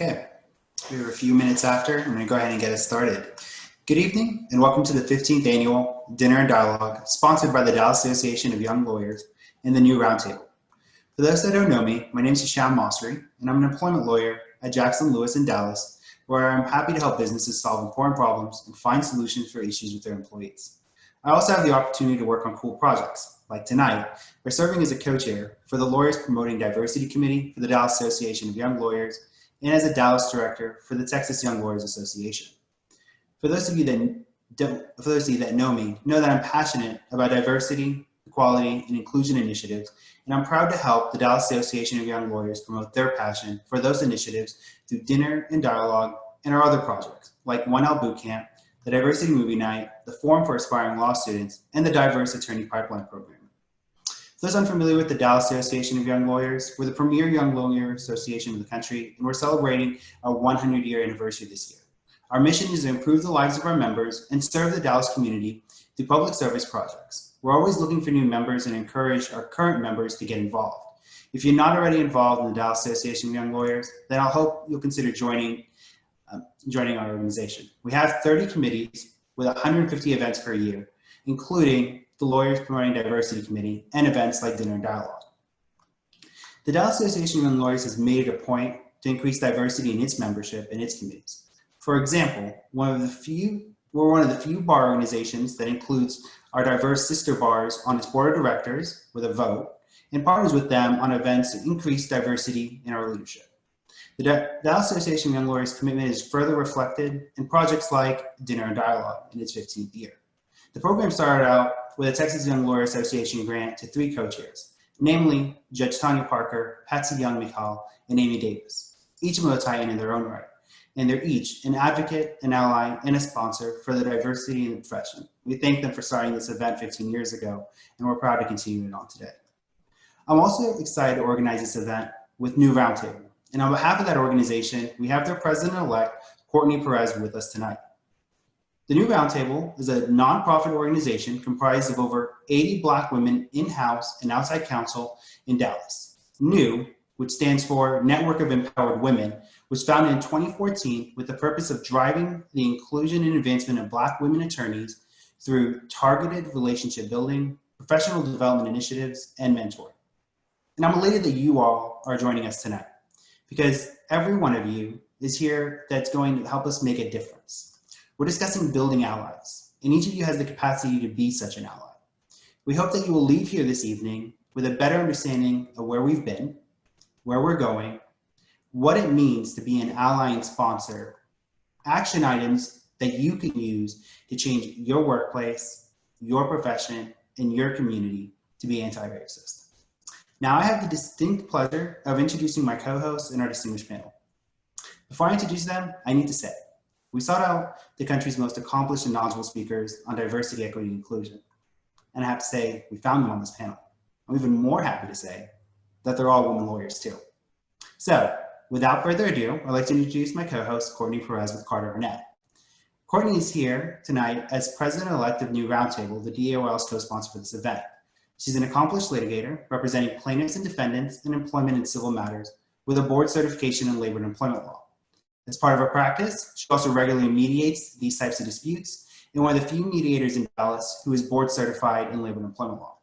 Okay, we are a few minutes after. I'm going to go ahead and get us started. Good evening and welcome to the 15th Annual Dinner and Dialogue sponsored by the Dallas Association of Young Lawyers and the New Roundtable. For those that don't know me, my name is Hisham Mosri and I'm an employment lawyer at Jackson Lewis in Dallas, where I'm happy to help businesses solve important problems and find solutions for issues with their employees. I also have the opportunity to work on cool projects, like tonight, by serving as a co-chair for the Lawyers Promoting Diversity Committee for the Dallas Association of Young Lawyers and as a Dallas director for the Texas Young Lawyers Association. For those of you that know me, know that I'm passionate about diversity, equality, and inclusion initiatives, and I'm proud to help the Dallas Association of Young Lawyers promote their passion for those initiatives through dinner and dialogue and our other projects, like 1L Bootcamp, the Diversity Movie Night, the Forum for Aspiring Law Students, and the Diverse Attorney Pipeline Program. For those unfamiliar with the Dallas Association of Young Lawyers, we're the premier young lawyer association in the country, and we're celebrating our 100-year anniversary this year. Our mission is to improve the lives of our members and serve the Dallas community through public service projects. We're always looking for new members and encourage our current members to get involved. If you're not already involved in the Dallas Association of Young Lawyers, then I hope you'll consider joining our organization. We have 30 committees with 150 events per year, including the Lawyers Promoting Diversity Committee and events like Dinner and Dialogue. The Dallas Association of Young Lawyers has made it a point to increase diversity in its membership and its committees. For example, we're one of the few bar organizations that includes our diverse sister bars on its board of directors with a vote and partners with them on events to increase diversity in our leadership. The Dallas Association of Young Lawyers commitment is further reflected in projects like Dinner and Dialogue in its 15th year. The program started out with a Texas Young Lawyer Association grant to 3 co-chairs, namely Judge Tanya Parker, Patsy Young-McCall, and Amy Davis. Each of them are tied in their own right, and they're each an advocate, an ally, and a sponsor for the diversity in the profession. We thank them for starting this event 15 years ago, and we're proud to continue it on today. I'm also excited to organize this event with New Roundtable. And on behalf of that organization, we have their president-elect, Courtney Perez, with us tonight. The New Roundtable is a nonprofit organization comprised of over 80 Black women in-house and outside counsel in Dallas. NEW, which stands for Network of Empowered Women, was founded in 2014 with the purpose of driving the inclusion and advancement of Black women attorneys through targeted relationship building, professional development initiatives, and mentoring. And I'm elated that you all are joining us tonight, because every one of you is here that's going to help us make a difference. We're discussing building allies, and each of you has the capacity to be such an ally. We hope that you will leave here this evening with a better understanding of where we've been, where we're going, what it means to be an ally and sponsor, action items that you can use to change your workplace, your profession, and your community to be anti-racist. Now I have the distinct pleasure of introducing my co-hosts and our distinguished panel. Before I introduce them, I need to say, we sought out the country's most accomplished and knowledgeable speakers on diversity, equity, and inclusion. And I have to say, we found them on this panel. I'm even more happy to say that they're all women lawyers too. So without further ado, I'd like to introduce my co-host, Courtney Perez with Carter Arnett. Courtney is here tonight as president-elect of New Roundtable, the DOL's co-sponsor for this event. She's an accomplished litigator representing plaintiffs and defendants in employment and civil matters with a board certification in labor and employment law. As part of her practice, she also regularly mediates these types of disputes and one of the few mediators in Dallas who is board certified in labor and employment law.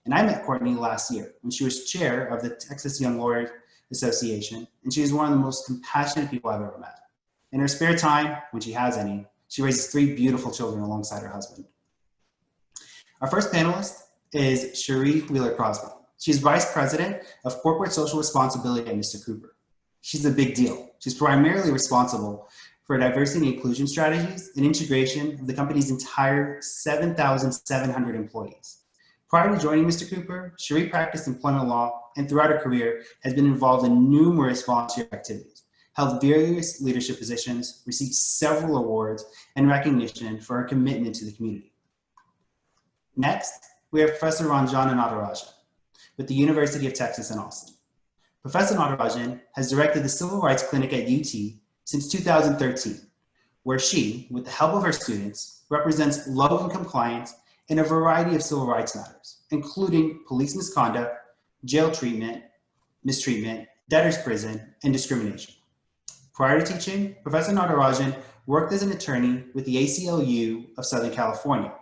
And I met Courtney last year when she was chair of the Texas Young Lawyers Association, and she is one of the most compassionate people I've ever met. In her spare time, when she has any, she raises 3 beautiful children alongside her husband. Our first panelist is Cherie Wheeler-Crosby. She's Vice President of Corporate Social Responsibility at Mr. Cooper. She's a big deal. She's primarily responsible for diversity and inclusion strategies and integration of the company's entire 7,700 employees. Prior to joining Mr. Cooper, Cherie practiced employment law and throughout her career has been involved in numerous volunteer activities, held various leadership positions, received several awards and recognition for her commitment to the community. Next, we have Professor Ranjana Natarajan with the University of Texas in Austin. Professor Natarajan has directed the Civil Rights Clinic at UT since 2013, where she, with the help of her students, represents low-income clients in a variety of civil rights matters, including police misconduct, jail treatment, mistreatment, debtor's prison, and discrimination. Prior to teaching, Professor Natarajan worked as an attorney with the ACLU of Southern California,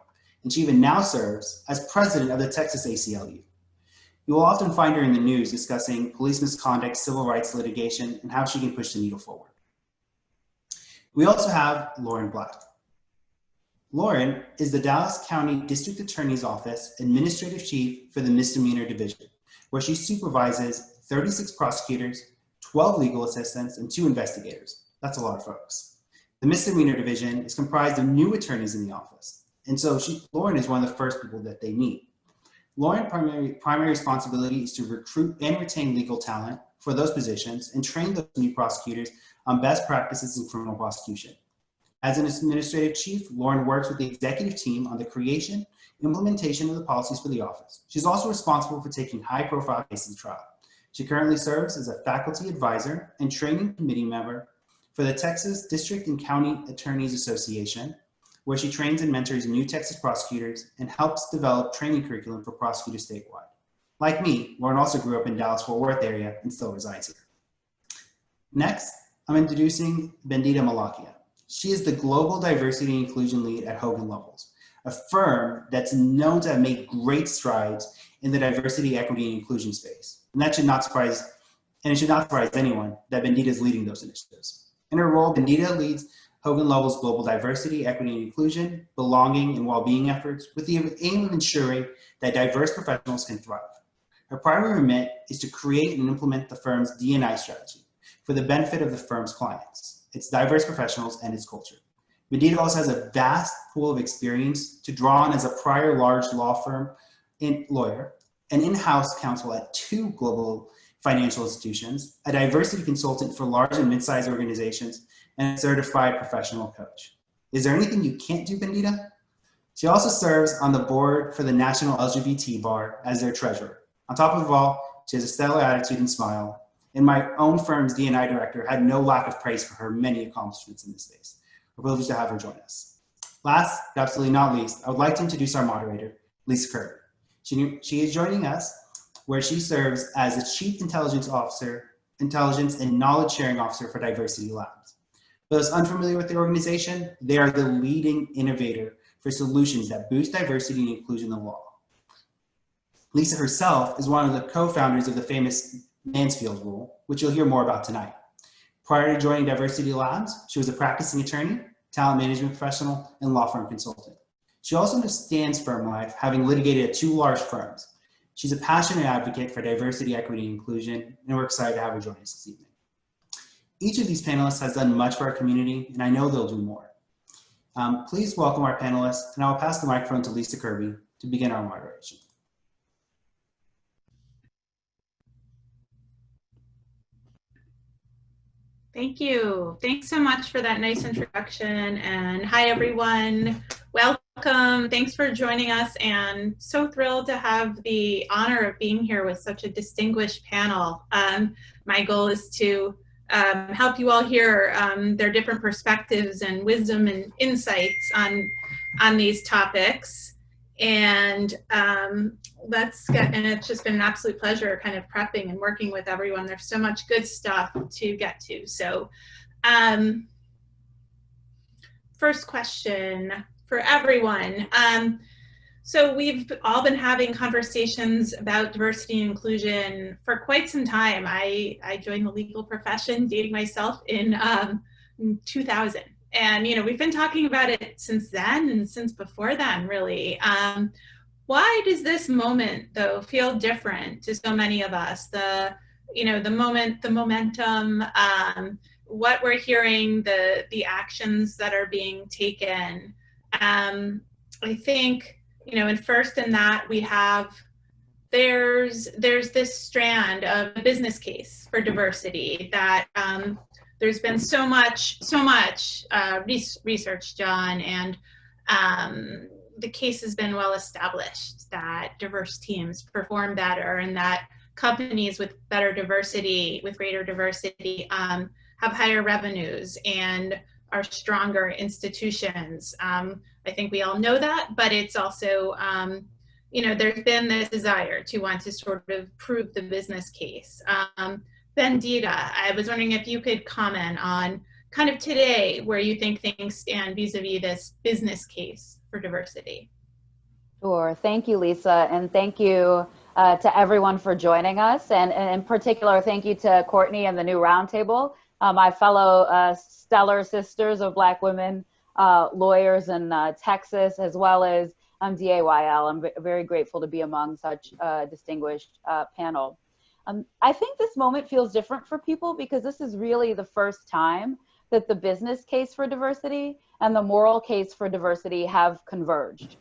and she even now serves as president of the Texas ACLU. You will often find her in the news discussing police misconduct, civil rights litigation, and how she can push the needle forward. We also have Lauren Black. Lauren is the Dallas County District Attorney's Office Administrative Chief for the Misdemeanor Division, where she supervises 36 prosecutors, 12 legal assistants, and 2 investigators. That's a lot of folks. The Misdemeanor Division is comprised of new attorneys in the office, and so Lauren is one of the first people that they meet. Lauren's primary responsibility is to recruit and retain legal talent for those positions and train those new prosecutors on best practices in criminal prosecution. As an administrative chief, Lauren works with the executive team on the creation, implementation of the policies for the office. She's also responsible for taking high-profile cases to trial. She currently serves as a faculty advisor and training committee member for the Texas District and County Attorneys Association, where she trains and mentors new Texas prosecutors and helps develop training curriculum for prosecutors statewide. Like me, Lauren also grew up in Dallas-Fort Worth area and still resides here. Next, I'm introducing Bendita Malakia. She is the Global Diversity and Inclusion Lead at Hogan Lovells, a firm that's known to have made great strides in the diversity, equity, and inclusion space. And it should not surprise anyone that Bendita is leading those initiatives. In her role, Bendita leads Hogan Lovells' global diversity, equity, and inclusion, belonging, and well-being efforts with the aim of ensuring that diverse professionals can thrive. Her primary remit is to create and implement the firm's D&I strategy for the benefit of the firm's clients, its diverse professionals, and its culture. Bendita also has a vast pool of experience to draw on as a prior large law firm lawyer, an in-house counsel at 2 global financial institutions, a diversity consultant for large and mid-sized organizations, and a certified professional coach. Is there anything you can't do, Bendita? She also serves on the board for the National LGBT Bar as their treasurer. On top of it all, she has a stellar attitude and smile, and my own firm's D&I director had no lack of praise for her many accomplishments in this space. We're privileged to have her join us. Last, but absolutely not least, I would like to introduce our moderator, Lisa Kirby. She is joining us where she serves as the Chief Intelligence and Knowledge Sharing Officer for Diversity Labs. For those unfamiliar with the organization, they are the leading innovator for solutions that boost diversity and inclusion in the law. Lisa herself is one of the co-founders of the famous Mansfield Rule, which you'll hear more about tonight. Prior to joining Diversity Labs, she was a practicing attorney, talent management professional, and law firm consultant. She also understands firm life, having litigated at 2 large firms. She's a passionate advocate for diversity, equity, and inclusion, and we're excited to have her join us this evening. Each of these panelists has done much for our community, and I know they'll do more. Please welcome our panelists, and I will pass the microphone to Lisa Kirby to begin our moderation. Thank you. Thanks so much for that nice introduction. And hi, everyone. Welcome. Thanks for joining us. And so thrilled to have the honor of being here with such a distinguished panel. My goal is to help you all hear their different perspectives and wisdom and insights on these topics. And and it's just been an absolute pleasure kind of prepping and working with everyone. There's so much good stuff to get to. So first question for everyone. So we've all been having conversations about diversity and inclusion for quite some time. I joined the legal profession, dating myself, in 2000. And, you know, we've been talking about it since then and since before then, really. Why does this moment, though, feel different to so many of us? The momentum, what we're hearing, the actions that are being taken. I think, you know, and first in that we have, there's this strand of a business case for diversity that there's been so much research done, and the case has been well established that diverse teams perform better, and that companies with better diversity, with greater diversity, have higher revenues and are stronger institutions. I think we all know that, but it's also, you know, there's been this desire to want to sort of prove the business case. Vandita, I was wondering if you could comment on kind of today where you think things stand vis-a-vis this business case for diversity. Sure. Thank you, Lisa. And thank you to everyone for joining us. And in particular, thank you to Courtney and the New Roundtable, my fellow stellar sisters of Black women lawyers in Texas, as well as DAYL. I'm very grateful to be among such a distinguished panel. I think this moment feels different for people because this is really the first time that the business case for diversity and the moral case for diversity have converged.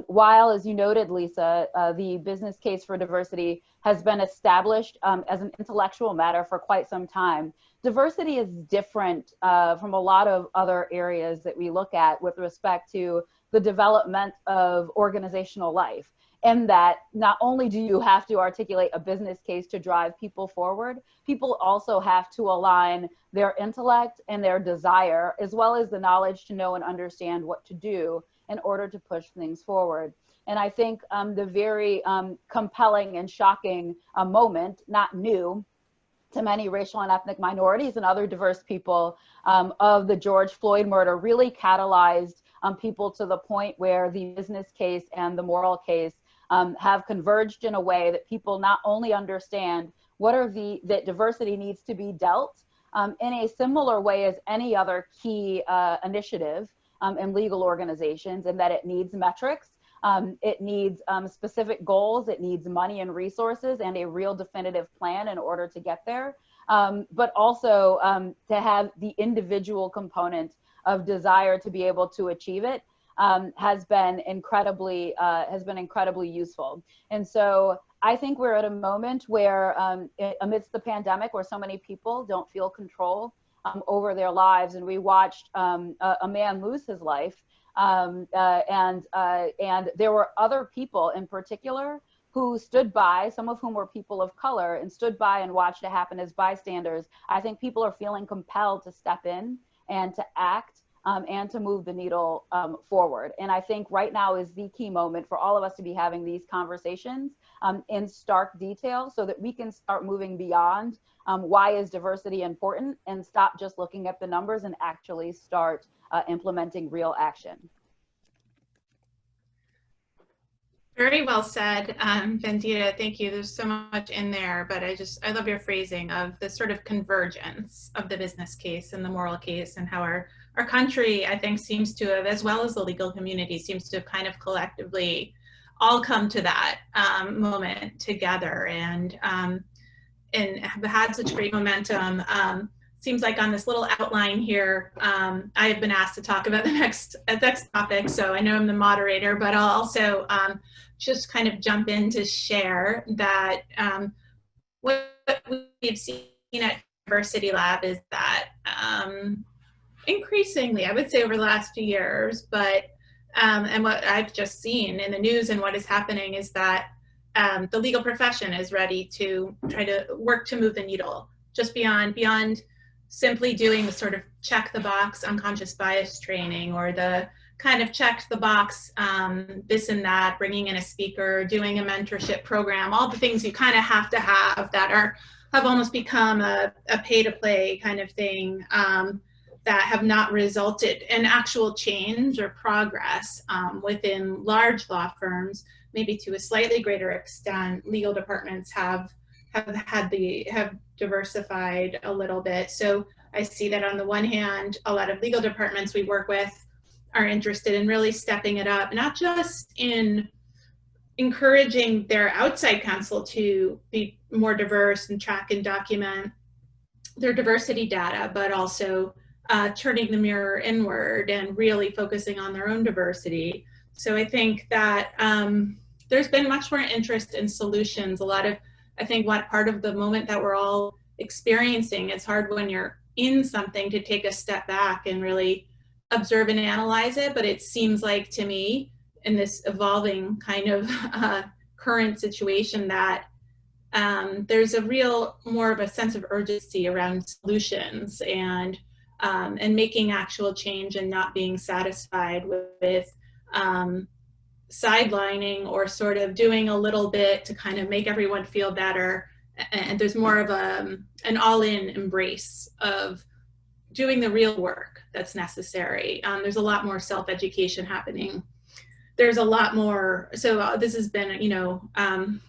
While, as you noted, Lisa, the business case for diversity has been established as an intellectual matter for quite some time, diversity is different from a lot of other areas that we look at with respect to the development of organizational life. And that not only do you have to articulate a business case to drive people forward, people also have to align their intellect and their desire, as well as the knowledge to know and understand what to do in order to push things forward. And I think the very compelling and shocking moment, not new to many racial and ethnic minorities and other diverse people, of the George Floyd murder really catalyzed people to the point where the business case and the moral case have converged in a way that people not only understand what are that diversity needs to be dealt in a similar way as any other key initiative in legal organizations, and that it needs metrics, it needs specific goals, it needs money and resources and a real definitive plan in order to get there, but also to have the individual component of desire to be able to achieve it has been incredibly useful. And so I think we're at a moment where amidst the pandemic, where so many people don't feel control over their lives, and we watched a man lose his life, and there were other people in particular who stood by, some of whom were people of color, and stood by and watched it happen as bystanders. I think people are feeling compelled to step in and to act and to move the needle forward. And I think right now is the key moment for all of us to be having these conversations in stark detail so that we can start moving beyond why is diversity important and stop just looking at the numbers and actually start implementing real action. Very well said, Vandita, thank you. There's so much in there, but I love your phrasing of the sort of convergence of the business case and the moral case, and how our country, I think, seems to have, as well as the legal community, seems to have kind of collectively all come to that moment together, and have had such great momentum. Seems like on this little outline here, I have been asked to talk about the next topic, so I know I'm the moderator, but I'll also just kind of jump in to share that what we've seen at Diversity Lab is that increasingly, I would say over the last few years, but and what I've just seen in the news and what is happening is that the legal profession is ready to try to work to move the needle just beyond simply doing the sort of check the box unconscious bias training, or the kind of check the box this and that, bringing in a speaker, doing a mentorship program, all the things you kind of have to have that have almost become a pay to play kind of thing, that have not resulted in actual change or progress within large law firms. Maybe to a slightly greater extent, legal departments have diversified a little bit. So I see that on the one hand, a lot of legal departments we work with are interested in really stepping it up, not just in encouraging their outside counsel to be more diverse and track and document their diversity data, but also turning the mirror inward and really focusing on their own diversity. So I think that there's been much more interest in solutions. I think what part of the moment that we're all experiencing, it's hard when you're in something to take a step back and really observe and analyze it, but it seems like to me in this evolving kind of current situation that there's a real more of a sense of urgency around solutions and making actual change, and not being satisfied with sidelining or sort of doing a little bit to kind of make everyone feel better and there's more of an all-in embrace of doing the real work that's necessary. There's a lot more self-education happening. There's a lot more, so this has been,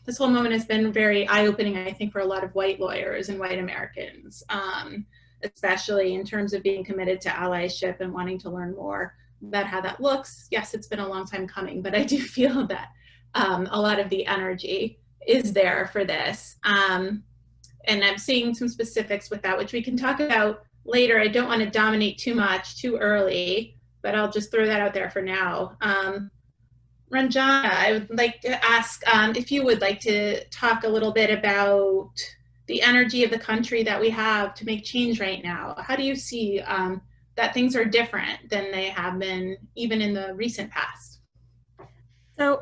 this whole moment has been very eye-opening, I think, for a lot of white lawyers and white Americans, especially in terms of being committed to allyship and wanting to learn more about how that looks. Yes, it's been a long time coming, but I do feel that a lot of the energy is there for this. And I'm seeing some specifics with that, which we can talk about later. I don't want to dominate too much too early, but I'll just throw that out there for now. Ranjana, I would like to ask if you would like to talk a little bit about the energy of the country that we have to make change right now. How do you see that things are different than they have been even in the recent past? So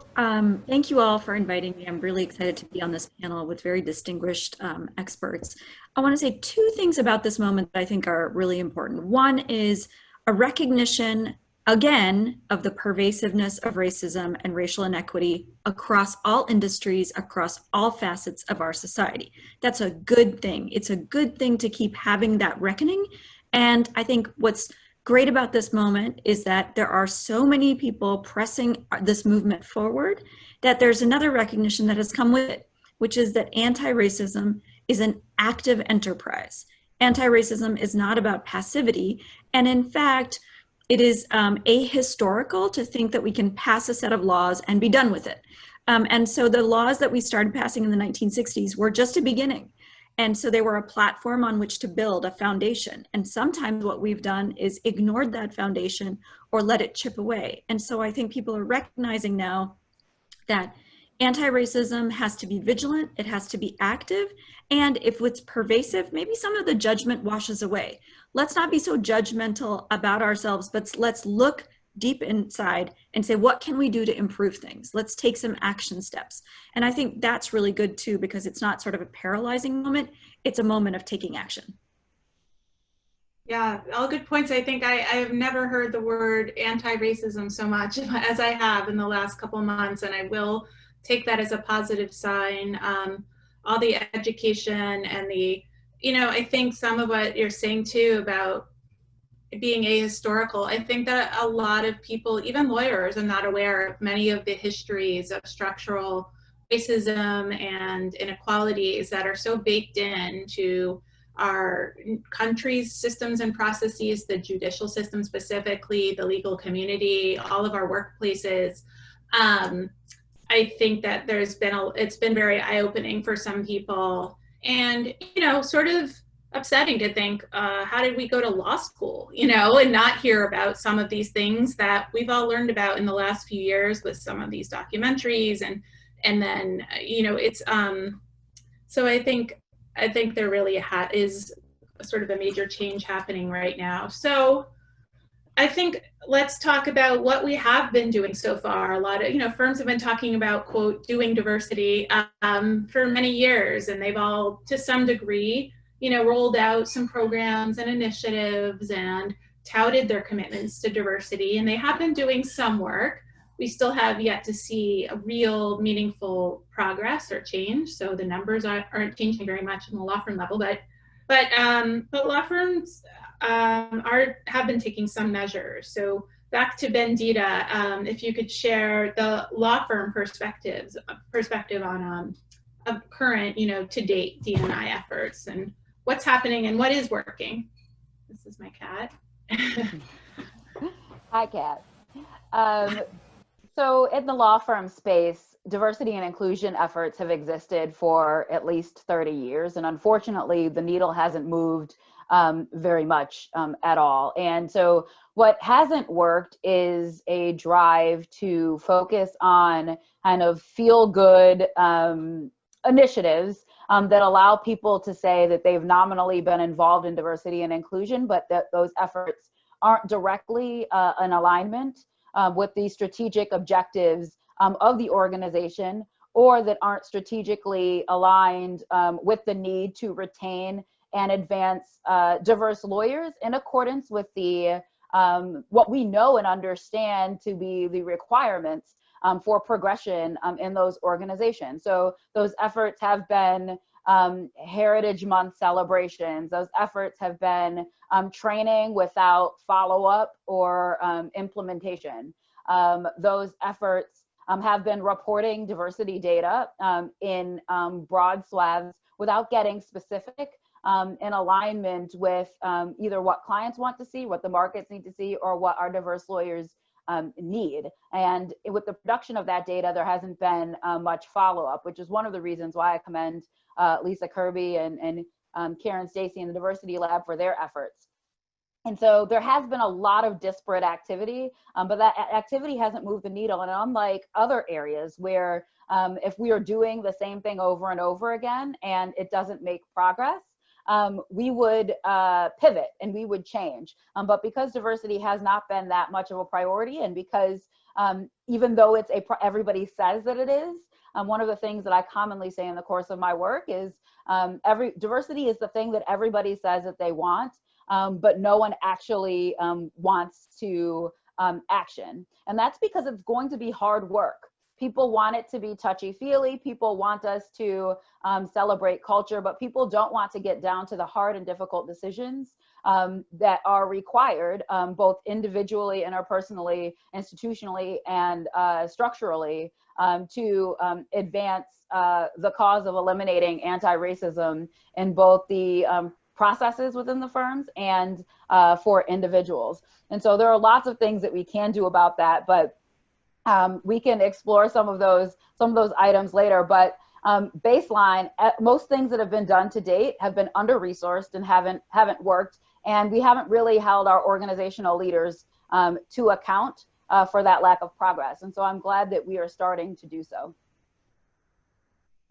thank you all for inviting me. I'm really excited to be on this panel with very distinguished experts. I want to say two things about this moment that I think are really important. One is a recognition, again, of the pervasiveness of racism and racial inequity across all industries, across all facets of our society. That's a good thing. It's a good thing to keep having that reckoning. And I think what's great about this moment is that there are so many people pressing this movement forward that there's another recognition that has come with it, which is that anti-racism is an active enterprise. Anti-racism is not about passivity. And in fact, it is ahistorical to think that we can pass a set of laws and be done with it. And so the laws that we started passing in the 1960s were just a beginning. And so they were a platform on which to build a foundation. And sometimes what we've done is ignored that foundation or let it chip away. And so I think people are recognizing now that anti-racism has to be vigilant, it has to be active, and if it's pervasive, maybe some of the judgment washes away. Let's not be so judgmental about ourselves, but let's look deep inside and say, what can we do to improve things? Let's take some action steps. And I think that's really good too, because it's not sort of a paralyzing moment, it's a moment of taking action. Yeah, all good points. I think I have never heard the word anti-racism so much as I have in the last couple of months, and I will take that as a positive sign. All the education and the, I think some of what you're saying too about being ahistorical, I think that a lot of people, even lawyers, are not aware of many of the histories of structural racism and inequalities that are so baked into our country's systems and processes, the judicial system specifically, the legal community, all of our workplaces. I think that it's been very eye-opening for some people, and sort of upsetting to think, how did we go to law school, and not hear about some of these things that we've all learned about in the last few years with some of these documentaries, and then it's so I think there really is sort of a major change happening right now. So I think let's talk about what we have been doing so far. A lot of, firms have been talking about, quote, doing diversity for many years, and they've all, to some degree, rolled out some programs and initiatives and touted their commitments to diversity, and they have been doing some work. We still have yet to see a real meaningful progress or change. So the numbers aren't changing very much in the law firm level, but law firms have been taking some measures. So back to Bandita, if you could share the law firm perspective on current, to date D&I efforts and what's happening and what is working. This is my cat. Hi, Kat. So in the law firm space, diversity and inclusion efforts have existed for at least 30 years. And unfortunately, the needle hasn't moved very much at all. And so what hasn't worked is a drive to focus on kind of feel good initiatives that allow people to say that they've nominally been involved in diversity and inclusion, but that those efforts aren't directly in alignment with the strategic objectives of the organization, or that aren't strategically aligned with the need to retain and advance diverse lawyers in accordance with the what we know and understand to be the requirements for progression in those organizations. So those efforts have been Heritage Month celebrations. Those efforts have been training without follow-up or implementation. Those efforts have been reporting diversity data in broad swaths without getting specific, in alignment with either what clients want to see, what the markets need to see, or what our diverse lawyers need. And with the production of that data, there hasn't been much follow-up, which is one of the reasons why I commend Lisa Kirby and Karen Stacy in the Diversity Lab for their efforts. And so there has been a lot of disparate activity, but that activity hasn't moved the needle. And unlike other areas where if we are doing the same thing over and over again and it doesn't make progress, we would pivot and we would change. But because diversity has not been that much of a priority, and because even though it's everybody says that it is, one of the things that I commonly say in the course of my work is diversity is the thing that everybody says that they want, but no one actually wants to action. And that's because it's going to be hard work. People want it to be touchy-feely. People want us to celebrate culture, but people don't want to get down to the hard and difficult decisions that are required, both individually, interpersonally, institutionally, and structurally, to advance the cause of eliminating anti-racism in both the processes within the firms and for individuals. And so there are lots of things that we can do about that, but we can explore some of those items later. But baseline, most things that have been done to date have been under-resourced and haven't worked, and we haven't really held our organizational leaders to account for that lack of progress. And so I'm glad that we are starting to do so.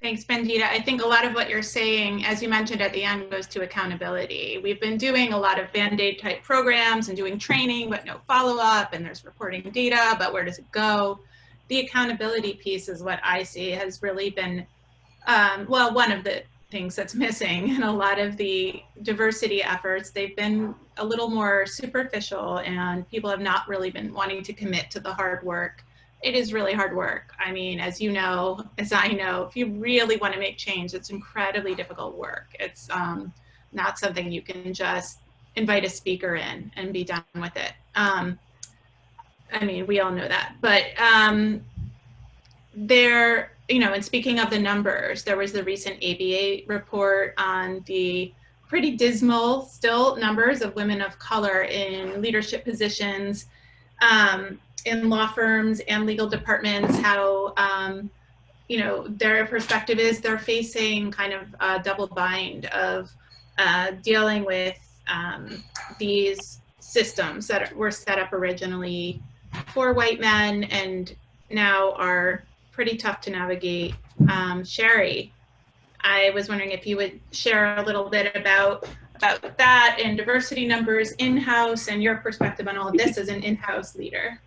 Thanks, Bandita. I think a lot of what you're saying, as you mentioned at the end, goes to accountability. We've been doing a lot of Band-Aid type programs and doing training, but no follow-up, and there's reporting data, but where does it go? The accountability piece is what I see has really been, well, one of the things that's missing in a lot of the diversity efforts. They've been a little more superficial, and people have not really been wanting to commit to the hard work. It is really hard work. I mean, as you know, as I know, if you really want to make change, it's incredibly difficult work. It's not something you can just invite a speaker in and be done with it. I mean, we all know that. But there, you know, and speaking of the numbers, there was the recent ABA report on the pretty dismal still numbers of women of color in leadership positions, in law firms and legal departments, how, you know, their perspective is they're facing kind of a double bind of dealing with these systems that were set up originally for white men and now are pretty tough to navigate. Sherry, I was wondering if you would share a little bit about that and diversity numbers in-house and your perspective on all of this as an in-house leader.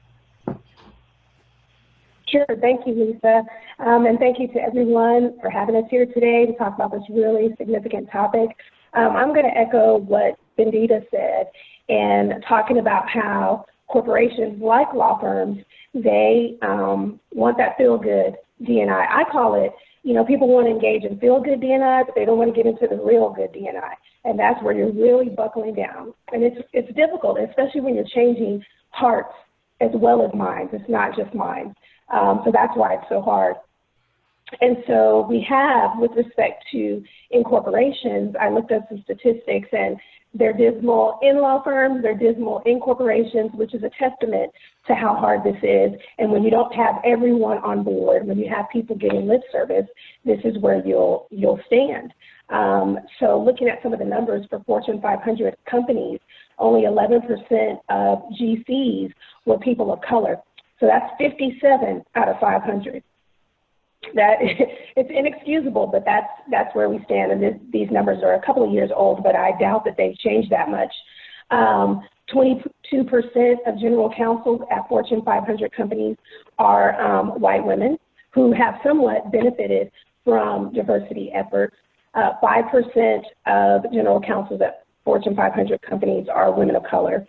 Sure, thank you, Lisa. And thank you to everyone for having us here today to talk about this really significant topic. I'm going to echo what Bandita said and talking about how corporations like law firms, they want that feel-good D&I. I call it, you know, people want to engage in feel-good D&I, but they don't want to get into the real good D&I. And that's where you're really buckling down. And it's difficult, especially when you're changing hearts as well as minds. It's not just minds. So that's why it's so hard. And so we have, with respect to incorporations, I looked up some statistics, and they're dismal in law firms, they're dismal in corporations, which is a testament to how hard this is. And when you don't have everyone on board, when you have people getting lip service, this is where you'll stand. So looking at some of the numbers for Fortune 500 companies, only 11% of GCs were people of color. So that's 57 out of 500. That it's inexcusable, but that's where we stand. And these numbers are a couple of years old, but I doubt that they've changed that much. 22% of general counsels at Fortune 500 companies are white women who have somewhat benefited from diversity efforts. 5% of general counsels at Fortune 500 companies are women of color,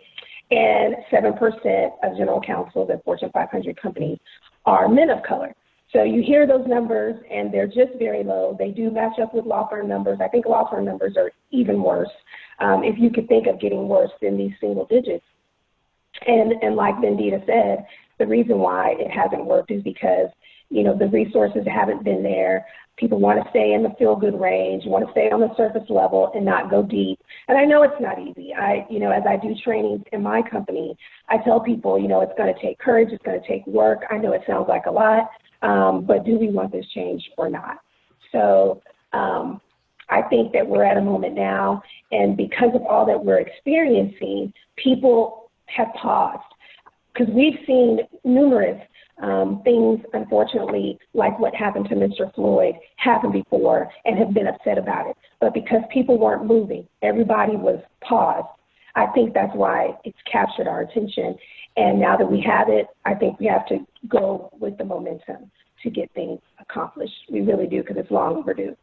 and 7% of general counsels at Fortune 500 companies are men of color. So you hear those numbers, and they're just very low. They do match up with law firm numbers. I think law firm numbers are even worse, if you could think of getting worse than these single digits. And like Vendita said, the reason why it hasn't worked is because, you know, the resources haven't been there. People want to stay in the feel-good range, want to stay on the surface level and not go deep. And I know it's not easy. You know, as I do trainings in my company, I tell people, you know, it's going to take courage, it's going to take work. I know it sounds like a lot, but do we want this change or not? So I think that we're at a moment now, and because of all that we're experiencing, people have paused, because we've seen numerous things, unfortunately, like what happened to Mr. Floyd, happened before and have been upset about it. But because people weren't moving, everybody was paused. I think that's why it's captured our attention. And now that we have it, I think we have to go with the momentum to get things accomplished. We really do, because it's long overdue.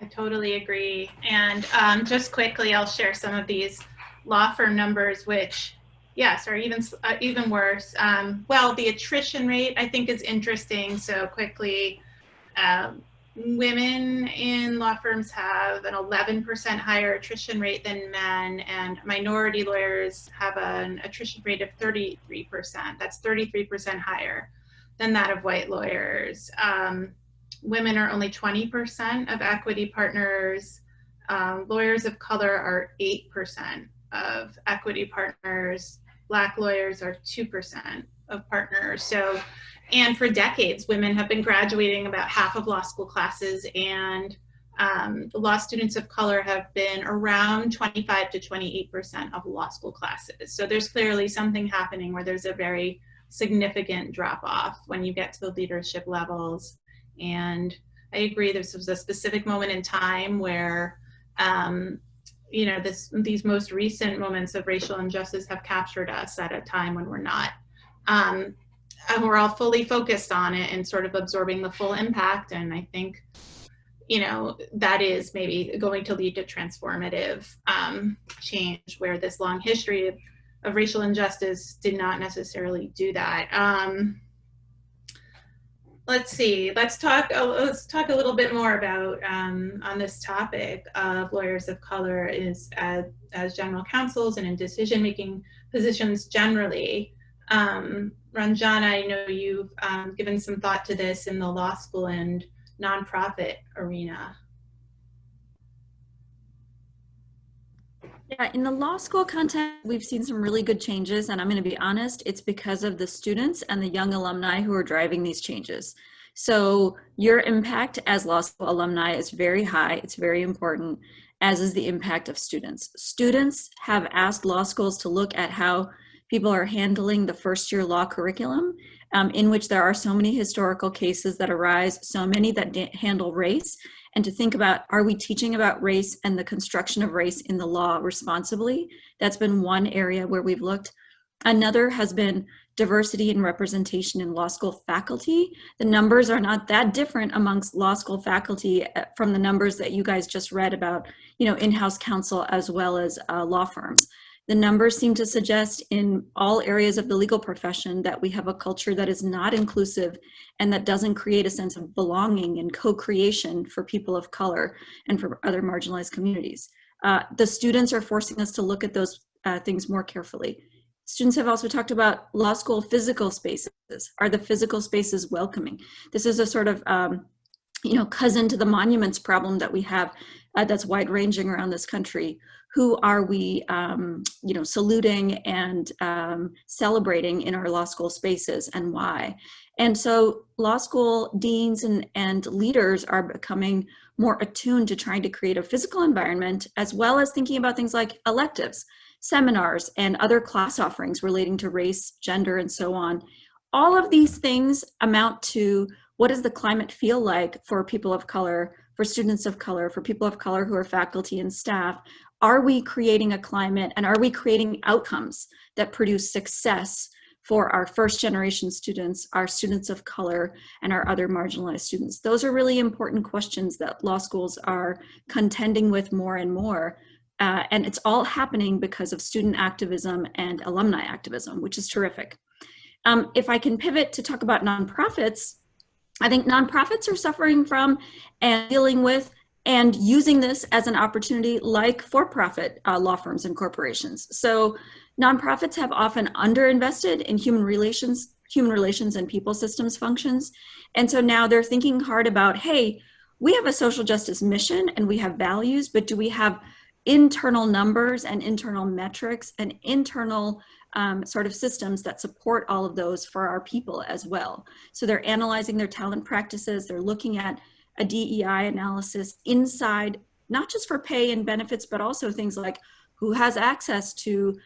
I totally agree. And just quickly, I'll share some of these law firm numbers, which, yes, are even worse. Well, the attrition rate, I think, is interesting. So quickly, women in law firms have an 11% higher attrition rate than men, and minority lawyers have an attrition rate of 33%. That's 33% higher than that of white lawyers. Women are only 20% of equity partners. Lawyers of color are 8% of equity partners. Black lawyers are 2% of partners. So, and for decades, women have been graduating about half of law school classes, and law students of color have been around 25 to 28% of law school classes. So there's clearly something happening where there's a very significant drop off when you get to the leadership levels. And I agree, this was a specific moment in time where you know, these most recent moments of racial injustice have captured us at a time when we're not. And we're all fully focused on it and sort of absorbing the full impact. And I think, you know, that is maybe going to lead to transformative change, where this long history of racial injustice did not necessarily do that. Let's see, let's talk a little bit more about on this topic of lawyers of color as general counsels and in decision-making positions generally. Ranjana, I know you've given some thought to this in the law school and nonprofit arena. Yeah, in the law school context, we've seen some really good changes, and I'm going to be honest, it's because of the students and the young alumni who are driving these changes. So your impact as law school alumni is very high, it's very important, as is the impact of students. Students have asked law schools to look at how people are handling the first-year law curriculum, in which there are so many historical cases that arise, so many that handle race, and to think about, are we teaching about race and the construction of race in the law responsibly? That's been one area where we've looked. Another has been diversity and representation in law school faculty. The numbers are not that different amongst law school faculty from the numbers that you guys just read about, you know, in-house counsel as well as law firms. The numbers seem to suggest in all areas of the legal profession that we have a culture that is not inclusive and that doesn't create a sense of belonging and co-creation for people of color and for other marginalized communities. The students are forcing us to look at those things more carefully. Students have also talked about law school physical spaces. Are the physical spaces welcoming? This is a sort of you know, cousin to the monuments problem that we have that's wide ranging around this country. Who are we, you know, saluting and celebrating in our law school spaces, and why? And so law school deans and leaders are becoming more attuned to trying to create a physical environment, as well as thinking about things like electives, seminars, and other class offerings relating to race, gender, and so on. All of these things amount to, what does the climate feel like for people of color, for students of color, for people of color who are faculty and staff? Are we creating a climate, and are we creating outcomes that produce success for our first generation students, our students of color, and our other marginalized students? Those are really important questions that law schools are contending with more and more. And it's all happening because of student activism and alumni activism, which is terrific. If I can pivot to talk about nonprofits, I think nonprofits are suffering from and dealing with and using this as an opportunity like for-profit law firms and corporations. So nonprofits have often underinvested in human relations and people systems functions. And so now they're thinking hard about, hey, we have a social justice mission and we have values, but do we have internal numbers and internal metrics and internal sort of systems that support all of those for our people as well? So they're analyzing their talent practices. They're looking at a DEI analysis inside, not just for pay and benefits, but also things like who has access to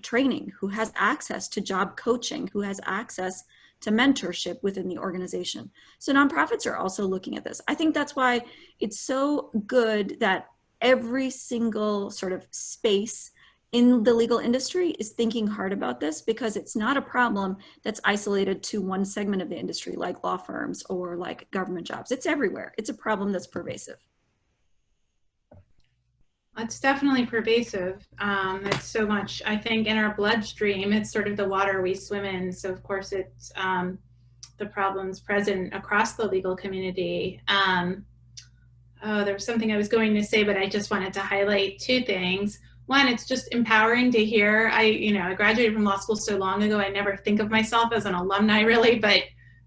training, who has access to job coaching, who has access to mentorship within the organization. So nonprofits are also looking at this. I think that's why it's so good that every single sort of space in the legal industry is thinking hard about this, because it's not a problem that's isolated to one segment of the industry like law firms or like government jobs. It's everywhere. It's a problem that's pervasive. It's definitely pervasive. It's so much, I think, in our bloodstream. It's sort of the water we swim in. So of course it's the problems present across the legal community. There was something I was going to say, but I just wanted to highlight two things. One, it's just empowering to hear. I graduated from law school so long ago, I never think of myself as an alumni really, but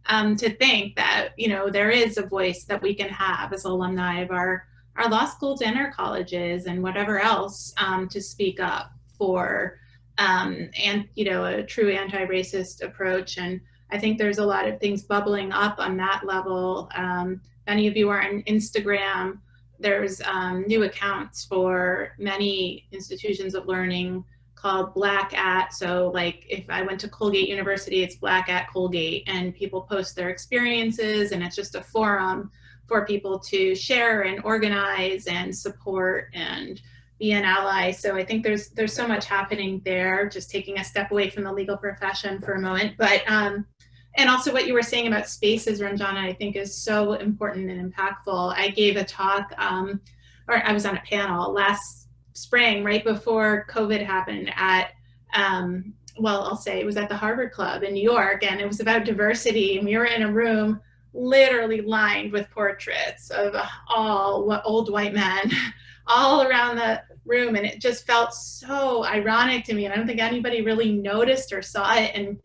to think that, there is a voice that we can have as alumni of our law schools and our colleges and whatever else to speak up for a true anti-racist approach. And I think there's a lot of things bubbling up on that level. If any of you are on Instagram, there's new accounts for many institutions of learning called Black at. So like if I went to Colgate University, it's Black at Colgate, and people post their experiences, and it's just a forum for people to share and organize and support and be an ally. So I think there's so much happening there, just taking a step away from the legal profession for a moment. But and also what you were saying about spaces, Ranjana, I think is so important and impactful. I gave a talk, or I was on a panel last spring, right before COVID happened at, I'll say it was at the Harvard Club in New York, and it was about diversity. And we were in a room literally lined with portraits of all old white men all around the room. And it just felt so ironic to me. And I don't think anybody really noticed or saw it. And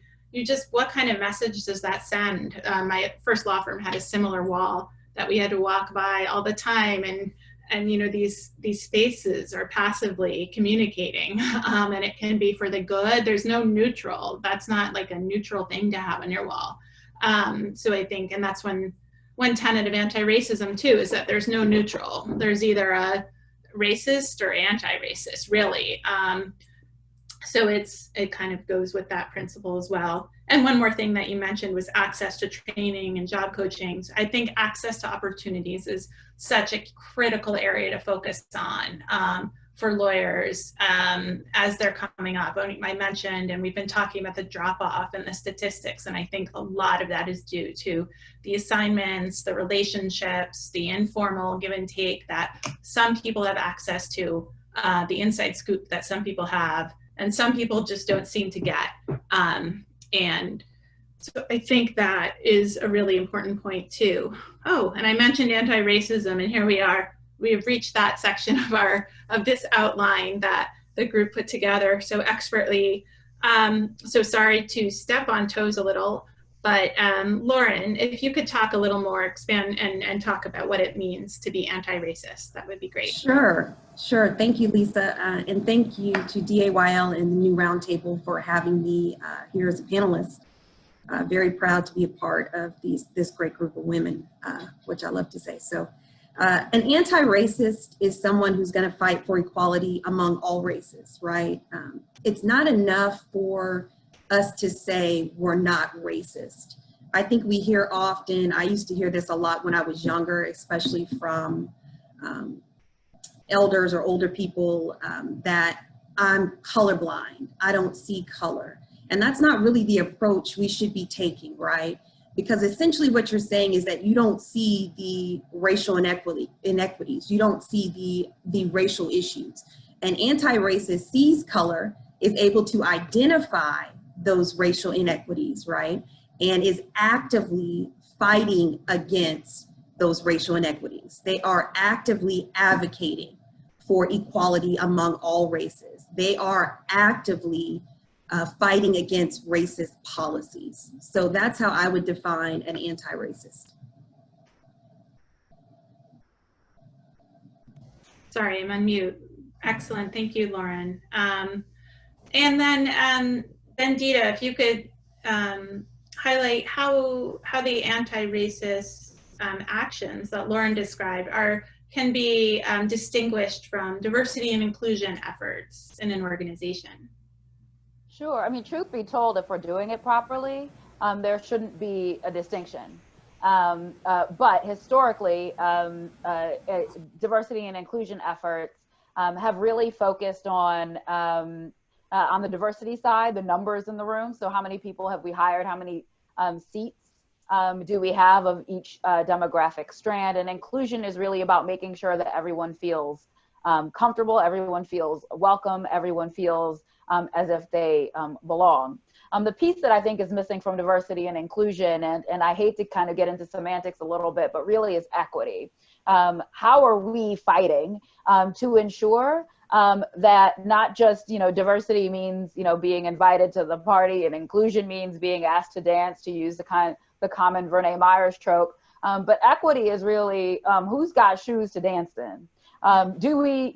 what kind of message does that send? My first law firm had a similar wall that we had to walk by all the time. And these spaces are passively communicating, and it can be for the good. There's no neutral. That's not like a neutral thing to have on your wall. So I think, and that's one tenet of anti-racism too, is that there's no neutral. There's either a racist or anti-racist, really. So it kind of goes with that principle as well. And one more thing that you mentioned was access to training and job coaching. So I think access to opportunities is such a critical area to focus on for lawyers as they're coming up. I mentioned, and we've been talking about the drop off and the statistics, and I think a lot of that is due to the assignments, the relationships, the informal give and take that some people have access to, the inside scoop that some people have, and some people just don't seem to get. And so I think that is a really important point too. Oh, and I mentioned anti-racism, and here we are. We have reached that section of this outline that the group put together so expertly. So sorry to step on toes a little, but Lauren, if you could talk a little more, expand and talk about what it means to be anti-racist, that would be great. Sure. Thank you, Lisa. And thank you to DAYL and the New Roundtable for having me here as a panelist. Very proud to be a part of this great group of women, which I love to say. So an anti-racist is someone who's going to fight for equality among all races, right? It's not enough for us to say we're not racist. I think we hear often, I used to hear this a lot when I was younger, especially from elders or older people, that I'm colorblind, I don't see color. And that's not really the approach we should be taking, right? Because essentially what you're saying is that you don't see the racial inequities, you don't see the racial issues. An anti-racist sees color, is able to identify those racial inequities, right? And is actively fighting against those racial inequities. They are actively advocating for equality among all races. They are actively fighting against racist policies. So that's how I would define an anti-racist. Sorry, I'm on mute. Excellent. Thank you, Lauren. And then Vandita, if you could highlight how the anti-racist actions that Lauren described can be distinguished from diversity and inclusion efforts in an organization. Sure. I mean, truth be told, if we're doing it properly, there shouldn't be a distinction. But historically, diversity and inclusion efforts have really focused on the diversity side, the numbers in the room. So how many people have we hired? How many seats do we have of each demographic strand? And inclusion is really about making sure that everyone feels comfortable, everyone feels welcome, everyone feels as if they belong. The piece that I think is missing from diversity and inclusion, and I hate to kind of get into semantics a little bit, but really is equity. How are we fighting to ensure that not just, diversity means, being invited to the party, and inclusion means being asked to dance, to use the common Verne Myers trope, but equity is really who's got shoes to dance in. Do we,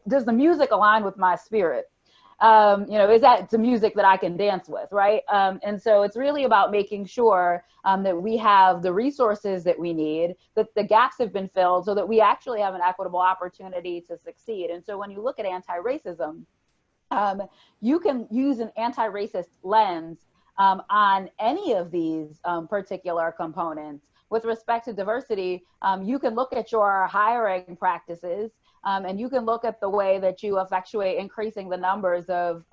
does the music align with my spirit? Is that the music that I can dance with, right? And so it's really about making sure that we have the resources that we need, that the gaps have been filled so that we actually have an equitable opportunity to succeed. And so when you look at anti-racism, you can use an anti-racist lens on any of these particular components. With respect to diversity, you can look at your hiring practices, and you can look at the way that you effectuate increasing the numbers of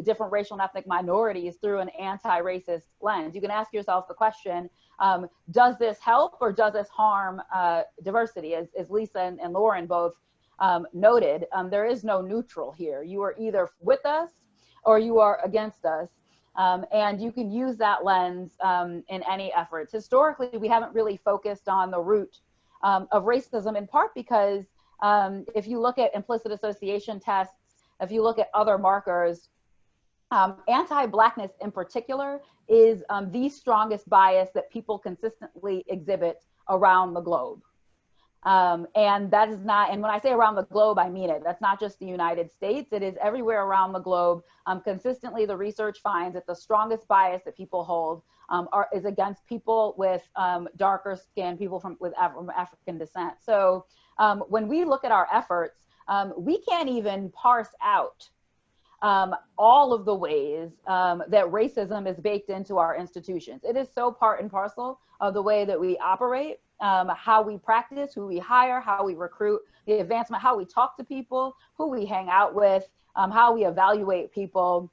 different racial and ethnic minorities through an anti-racist lens. You can ask yourself the question, does this help or does this harm diversity? As Lisa and Lauren both noted, there is no neutral here. You are either with us or you are against us. And you can use that lens in any efforts. Historically, we haven't really focused on the root of racism, in part because if you look at implicit association tests, if you look at other markers, anti-Blackness in particular is the strongest bias that people consistently exhibit around the globe. And that is not, and when I say around the globe, I mean it. That's not just the United States. It is everywhere around the globe. Consistently, the research finds that the strongest bias that people hold is against people with darker skin, people from African descent. So when we look at our efforts, we can't even parse out all of the ways that racism is baked into our institutions. It is so part and parcel of the way that we operate, how we practice, who we hire, how we recruit, the advancement, how we talk to people, who we hang out with, how we evaluate people,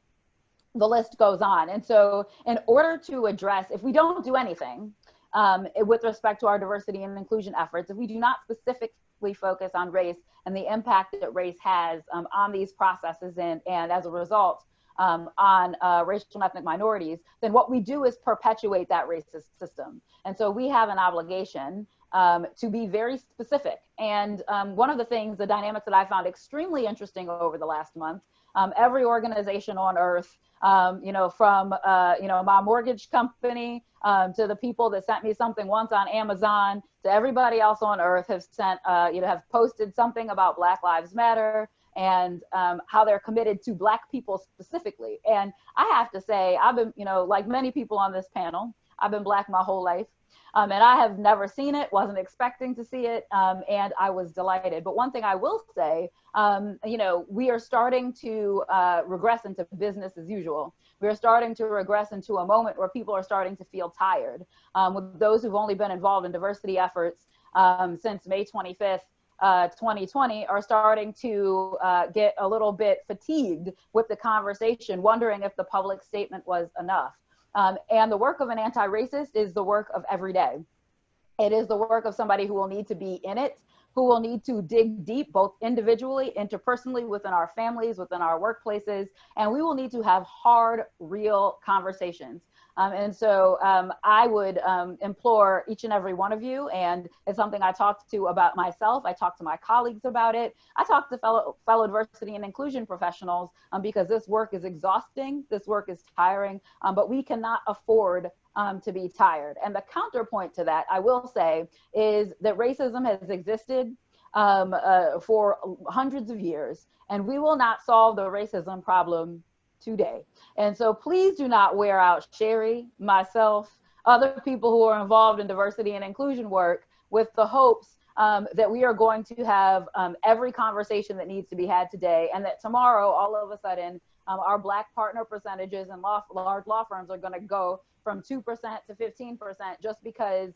the list goes on. And so in order to address, if we don't do anything with respect to our diversity and inclusion efforts, if we do not specifically focus on race and the impact that race has on these processes and as a result on racial and ethnic minorities, then what we do is perpetuate that racist system. And so we have an obligation to be very specific. And one of the things, the dynamics that I found extremely interesting over the last month, every organization on earth, from my mortgage company to the people that sent me something once on Amazon, to everybody else on earth have sent, have posted something about Black Lives Matter and how they're committed to Black people specifically. And I have to say, I've been, like many people on this panel, I've been Black my whole life. And I have never seen it, wasn't expecting to see it, and I was delighted. But one thing I will say, we are starting to regress into business as usual. We are starting to regress into a moment where people are starting to feel tired. With those who've only been involved in diversity efforts since May 25th, 2020 are starting to get a little bit fatigued with the conversation, wondering if the public statement was enough. And the work of an anti-racist is the work of every day. It is the work of somebody who will need to be in it who will need to dig deep, both individually, interpersonally, within our families, within our workplaces, and we will need to have hard, real conversations. And so I would implore each and every one of you, and it's something I talked to about myself, I talked to my colleagues about it, I talked to fellow diversity and inclusion professionals, because this work is exhausting, this work is tiring, but we cannot afford to be tired. And the counterpoint to that, I will say, is that racism has existed for hundreds of years, and we will not solve the racism problem today. And so please do not wear out Sherry, myself, other people who are involved in diversity and inclusion work with the hopes that we are going to have every conversation that needs to be had today, and that tomorrow, all of a sudden, our Black partner percentages in large law firms are going to go from 2% to 15% just because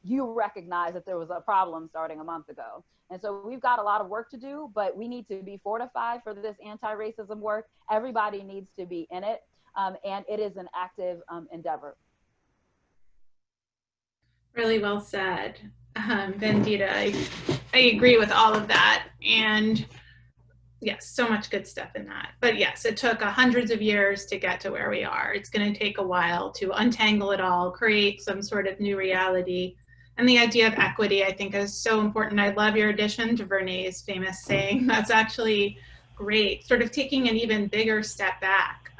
you recognize that there was a problem starting a month ago. And so we've got a lot of work to do, but we need to be fortified for this anti-racism work. Everybody needs to be in it, and it is an active endeavor. Really well said, Vandita. I agree with all of that. And yes, so much good stuff in that. But yes, it took hundreds of years to get to where we are. It's going to take a while to untangle it all, create some sort of new reality. And the idea of equity, I think, is so important. I love your addition to Bernays' famous saying. That's actually great. Sort of taking an even bigger step back.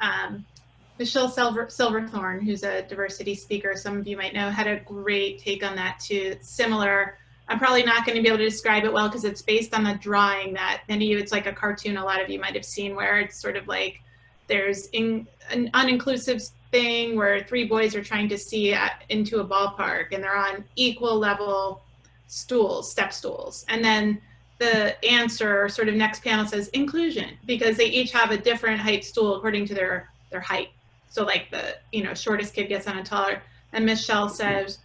Michelle Silverthorne, who's a diversity speaker, some of you might know, had a great take on that too. It's similar. I'm probably not going to be able to describe it well because it's based on a drawing that many of you, it's like a cartoon a lot of you might have seen, where it's sort of like there's an uninclusive thing where three boys are trying to see into a ballpark, and they're on equal level stools, step stools. And then the answer sort of next panel says inclusion, because they each have a different height stool according to their height. So like the shortest kid gets on a taller, and Michelle says,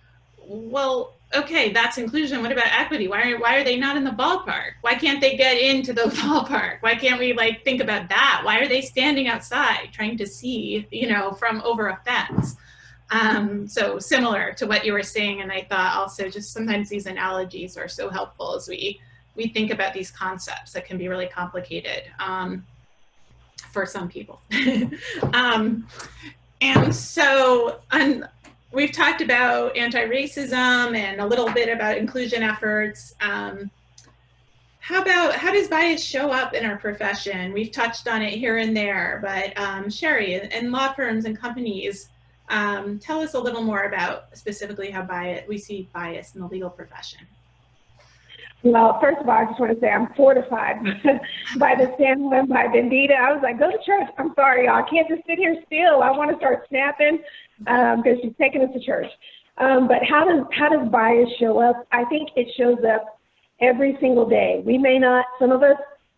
well, okay, that's inclusion. What about equity? Why are they not in the ballpark? Why can't they get into the ballpark? Why can't we like think about that? Why are they standing outside trying to see, from over a fence? So similar to what you were saying. And I thought also just sometimes these analogies are so helpful as we think about these concepts that can be really complicated for some people. And so we've talked about anti-racism and a little bit about inclusion efforts. How does bias show up in our profession? We've touched on it here and there, but Sherry, in law firms and companies, tell us a little more about specifically how we see bias in the legal profession. Well, first of all, I just want to say I'm fortified by the stand by Vandita. I was like, go to church. I'm sorry, y'all. I can't just sit here still. I want to start snapping because she's taking us to church. But how does bias show up? I think it shows up every single day. Some of us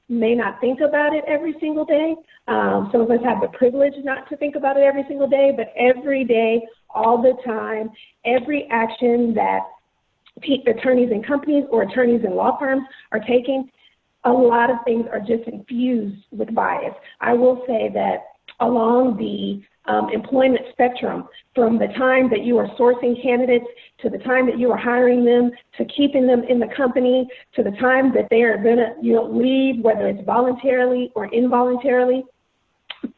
may not think about it every single day. Some of us have the privilege not to think about it every single day, but every day, all the time, every action that attorneys in companies or attorneys in law firms are taking, a lot of things are just infused with bias. I will say that along the employment spectrum, from the time that you are sourcing candidates to the time that you are hiring them, to keeping them in the company, to the time that they are going to leave, whether it's voluntarily or involuntarily,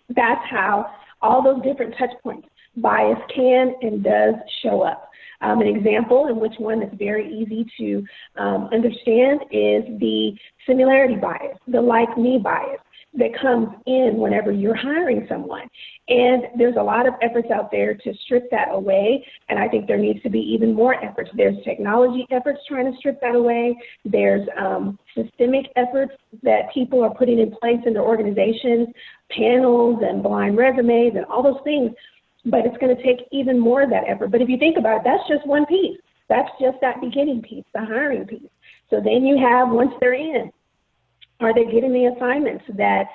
that's how all those different touch points, bias can and does show up. An example in which one that's very easy to understand is the similarity bias, the like me bias that comes in whenever you're hiring someone. And there's a lot of efforts out there to strip that away, and I think there needs to be even more efforts. There's technology efforts trying to strip that away. There's systemic efforts that people are putting in place in their organizations, panels and blind resumes and all those things. But it's going to take even more of that effort. But if you think about it, that's just one piece. That's just that beginning piece, the hiring piece. So then you have, once they're in, are they getting the assignments that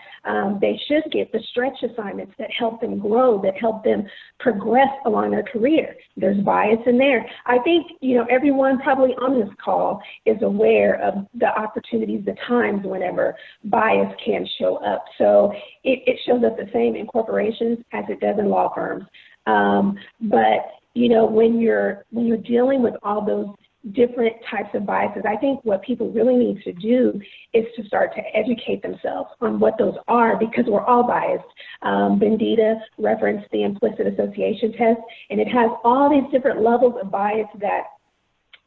they should get, the stretch assignments that help them grow, that help them progress along their career? There's bias in there. I think, everyone probably on this call is aware of the opportunities, the times whenever bias can show up. So it shows up the same in corporations as it does in law firms. But when you're dealing with all those different types of biases. I think what people really need to do is to start to educate themselves on what those are, because we're all biased. Bendita referenced the implicit association test, and it has all these different levels of bias that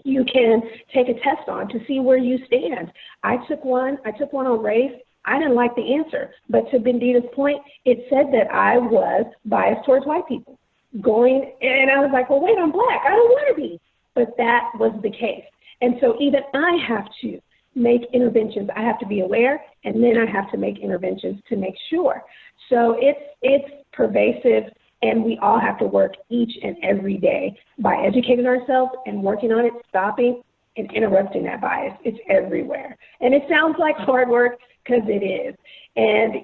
you can take a test on to see where you stand. I took one on race. I didn't like the answer, but to Bendita's point, it said that I was biased towards white people. And I was like, well, wait, I'm Black. I don't want to be. But that was the case. And so even I have to make interventions. I have to be aware, and then I have to make interventions to make sure. So it's pervasive, and we all have to work each and every day by educating ourselves and working on it, stopping and interrupting that bias. It's everywhere. And it sounds like hard work, because it is. And,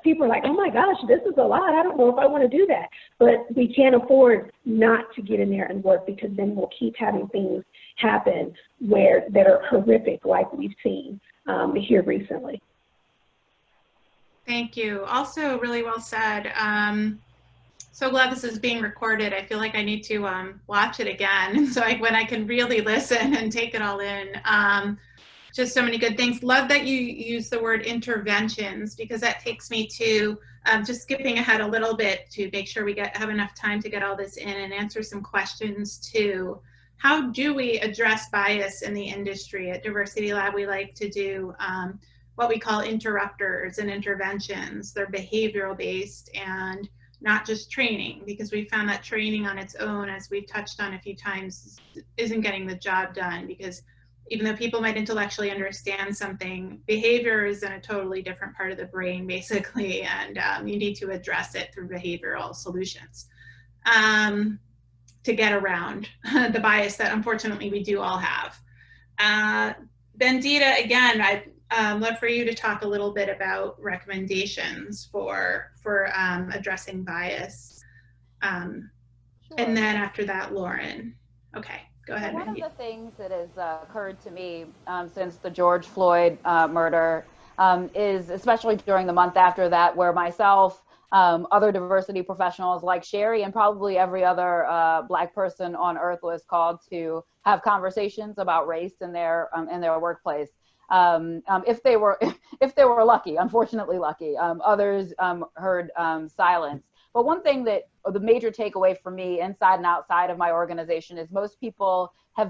people are like, oh my gosh, this is a lot. I don't know if I want to do that. But we can't afford not to get in there and work, because then we'll keep having things happen that are horrific, like we've seen here recently. Thank you. Also, really well said. So glad this is being recorded. I feel like I need to watch it again, so when I can really listen and take it all in. Just so many good things. Love that you use the word interventions, because that takes me to just skipping ahead a little bit to make sure we have enough time to get all this in and answer some questions too. How do we address bias in the industry? At Diversity Lab, we like to do what we call interrupters and interventions. They're behavioral based and not just training, because we found that training on its own, as we've touched on a few times, isn't getting the job done, because even though people might intellectually understand something, behavior is in a totally different part of the brain, basically, and you need to address it through behavioral solutions to get around the bias that unfortunately we do all have. Bendita, again, I'd love for you to talk a little bit about recommendations for addressing bias. Sure. And then after that, Lauren. Okay. Go ahead. One of the things that has occurred to me since the George Floyd murder is, especially during the month after that, where myself, other diversity professionals like Sherry, and probably every other Black person on earth was called to have conversations about race in their workplace. If they were lucky, unfortunately lucky, others heard silence. But one thing that the major takeaway for me inside and outside of my organization is most people have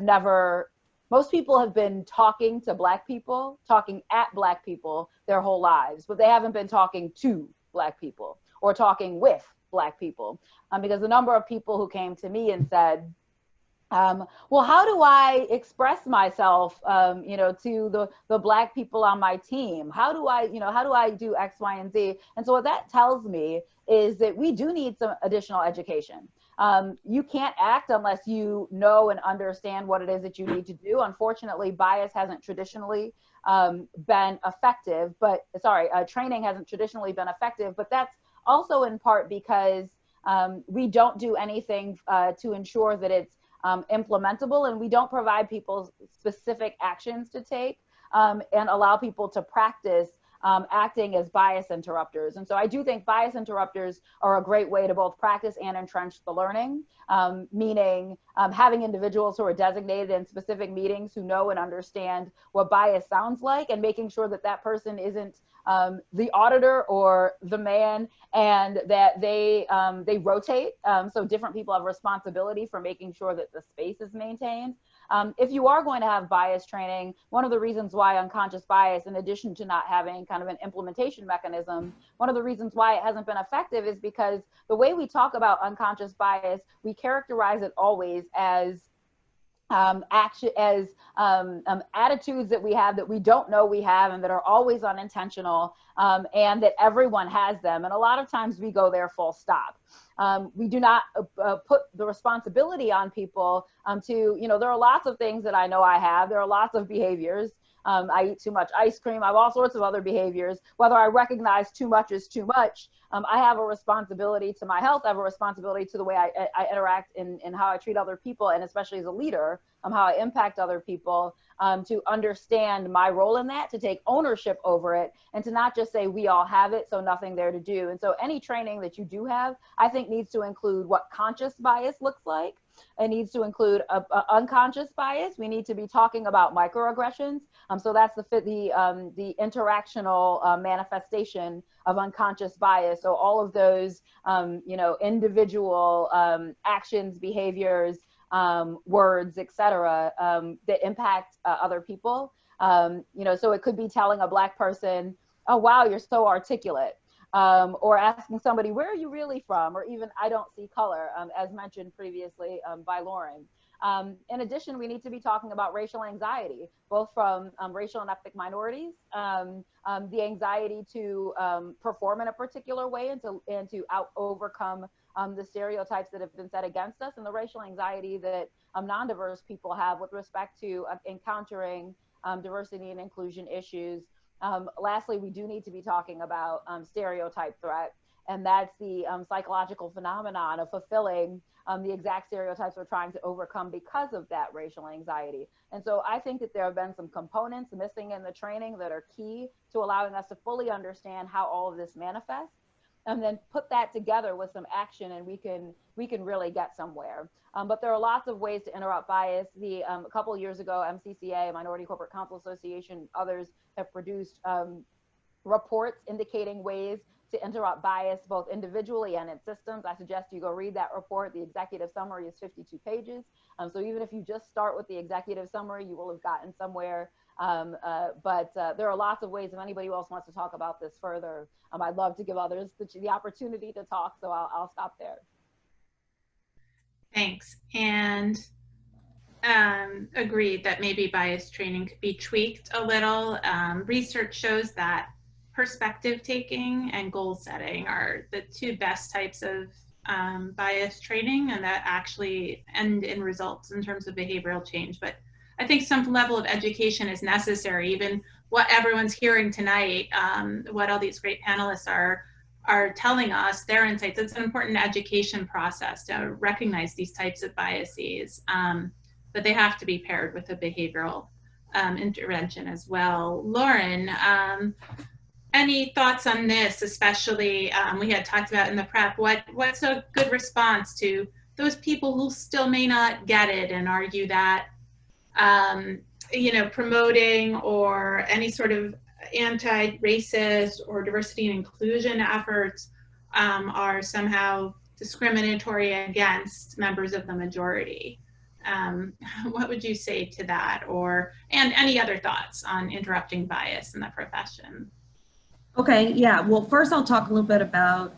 been talking to Black people, talking at Black people their whole lives, but they haven't been talking to Black people or talking with Black people. Because the number of people who came to me and said, well, how do I express myself, to the Black people on my team? How do I do X, Y, and Z? And so what that tells me is that we do need some additional education. You can't act unless you know and understand what it is that you need to do. Unfortunately, bias hasn't traditionally been effective, training hasn't traditionally been effective, but that's also in part because we don't do anything to ensure that it's implementable, and we don't provide people specific actions to take and allow people to practice acting as bias interrupters. And so I do think bias interrupters are a great way to both practice and entrench the learning, meaning having individuals who are designated in specific meetings who know and understand what bias sounds like, and making sure that that person isn't the auditor or the man, and that they rotate. So different people have responsibility for making sure that the space is maintained. If you are going to have bias training, one of the reasons why unconscious bias, in addition to not having kind of an implementation mechanism, one of the reasons why it hasn't been effective is because the way we talk about unconscious bias, we characterize it always as attitudes that we have that we don't know we have, and that are always unintentional, and that everyone has them. And a lot of times we go there full stop. We do not put the responsibility on people there are lots of things that I know I have. There are lots of behaviors. I eat too much ice cream. I have all sorts of other behaviors. Whether I recognize too much is too much, I have a responsibility to my health. I have a responsibility to the way I interact and how I treat other people, and especially as a leader, how I impact other people, to understand my role in that, to take ownership over it, and to not just say we all have it, so nothing there to do. And so any training that you do have, I think, needs to include what conscious bias looks like, It needs to include unconscious bias. We need to be talking about microaggressions. So that's the interactional manifestation of unconscious bias. So all of those, individual actions, behaviors, words, etc., that impact other people. So it could be telling a Black person, "Oh, wow, you're so articulate." Or asking somebody, "Where are you really from?" Or even, "I don't see color," as mentioned previously by Lauren. In addition, we need to be talking about racial anxiety, both from racial and ethnic minorities, the anxiety to perform in a particular way and to overcome the stereotypes that have been set against us, and the racial anxiety that non-diverse people have with respect to encountering diversity and inclusion issues. Lastly, we do need to be talking about stereotype threat, and that's the psychological phenomenon of fulfilling the exact stereotypes we're trying to overcome because of that racial anxiety. And so I think that there have been some components missing in the training that are key to allowing us to fully understand how all of this manifests, and then put that together with some action, and we can really get somewhere. But there are lots of ways to interrupt bias. A couple of years ago, MCCA, Minority Corporate Counsel Association, others have produced reports indicating ways to interrupt bias, both individually and in systems. I suggest you go read that report. The executive summary is 52 pages. So even if you just start with the executive summary, you will have gotten somewhere. But there are lots of ways. If anybody else wants to talk about this further, I'd love to give others the opportunity to talk, so I'll stop there. Thanks. And agreed that maybe bias training could be tweaked a little. Research shows that perspective taking and goal setting are the two best types of bias training, and that actually end in results in terms of behavioral change. But I think some level of education is necessary. Even what everyone's hearing tonight, what all these great panelists are telling us, their insights, it's an important education process to recognize these types of biases, but they have to be paired with a behavioral intervention as well. Lauren, any thoughts on this, especially we had talked about in the prep, what's a good response to those people who still may not get it and argue that promoting or any sort of anti-racist or diversity and inclusion efforts are somehow discriminatory against members of the majority? What would you say to that, and any other thoughts on interrupting bias in the profession? Okay, yeah. Well, first I'll talk a little bit about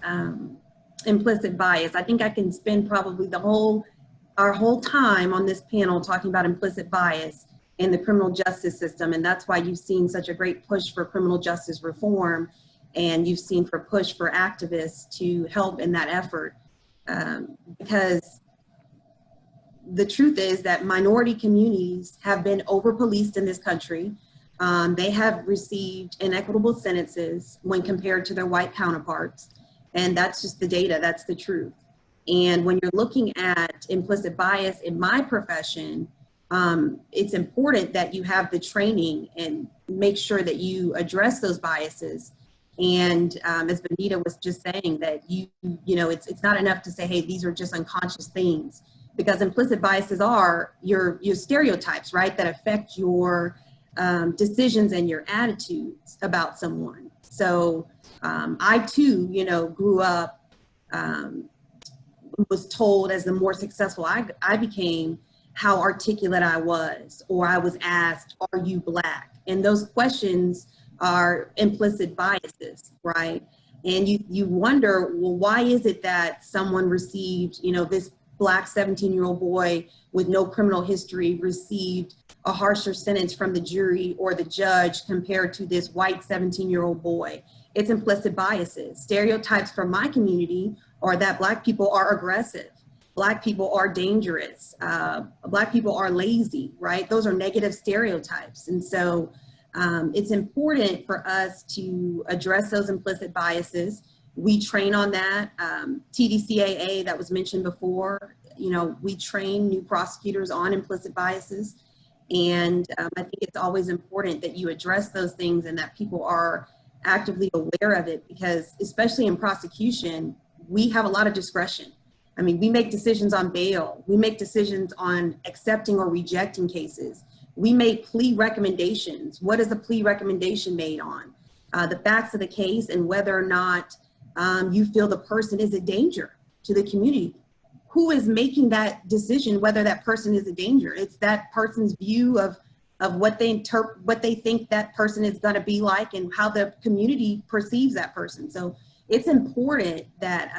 implicit bias. I think I can spend probably our whole time on this panel talking about implicit bias in the criminal justice system, and that's why you've seen such a great push for criminal justice reform, and you've seen for push for activists to help in that effort, because the truth is that minority communities have been over-policed in this country. They have received inequitable sentences when compared to their white counterparts, and that's just the data, that's the truth. And when you're looking at implicit bias in my profession, it's important that you have the training and make sure that you address those biases. And as Benita was just saying, that it's not enough to say, hey, these are just unconscious things, because implicit biases are your stereotypes, right, that affect your decisions and your attitudes about someone. So I too, grew up, was told as the more successful I became, how articulate I was, or I was asked, are you Black? And those questions are implicit biases, right? And you wonder, well, why is it that someone received, this Black 17-year-old boy with no criminal history received a harsher sentence from the jury or the judge compared to this white 17-year-old boy? It's implicit biases. Stereotypes from my community are that Black people are aggressive. Black people are dangerous. Black people are lazy, right? Those are negative stereotypes. And so it's important for us to address those implicit biases. We train on that. TDCAA, that was mentioned before, we train new prosecutors on implicit biases. And I think it's always important that you address those things and that people are actively aware of it, because especially in prosecution, we have a lot of discretion. I mean, we make decisions on bail. We make decisions on accepting or rejecting cases. We make plea recommendations. What is a plea recommendation made on? The facts of the case and whether or not you feel the person is a danger to the community. Who is making that decision whether that person is a danger? It's that person's view of what they what they think that person is going to be like and how the community perceives that person. So it's important that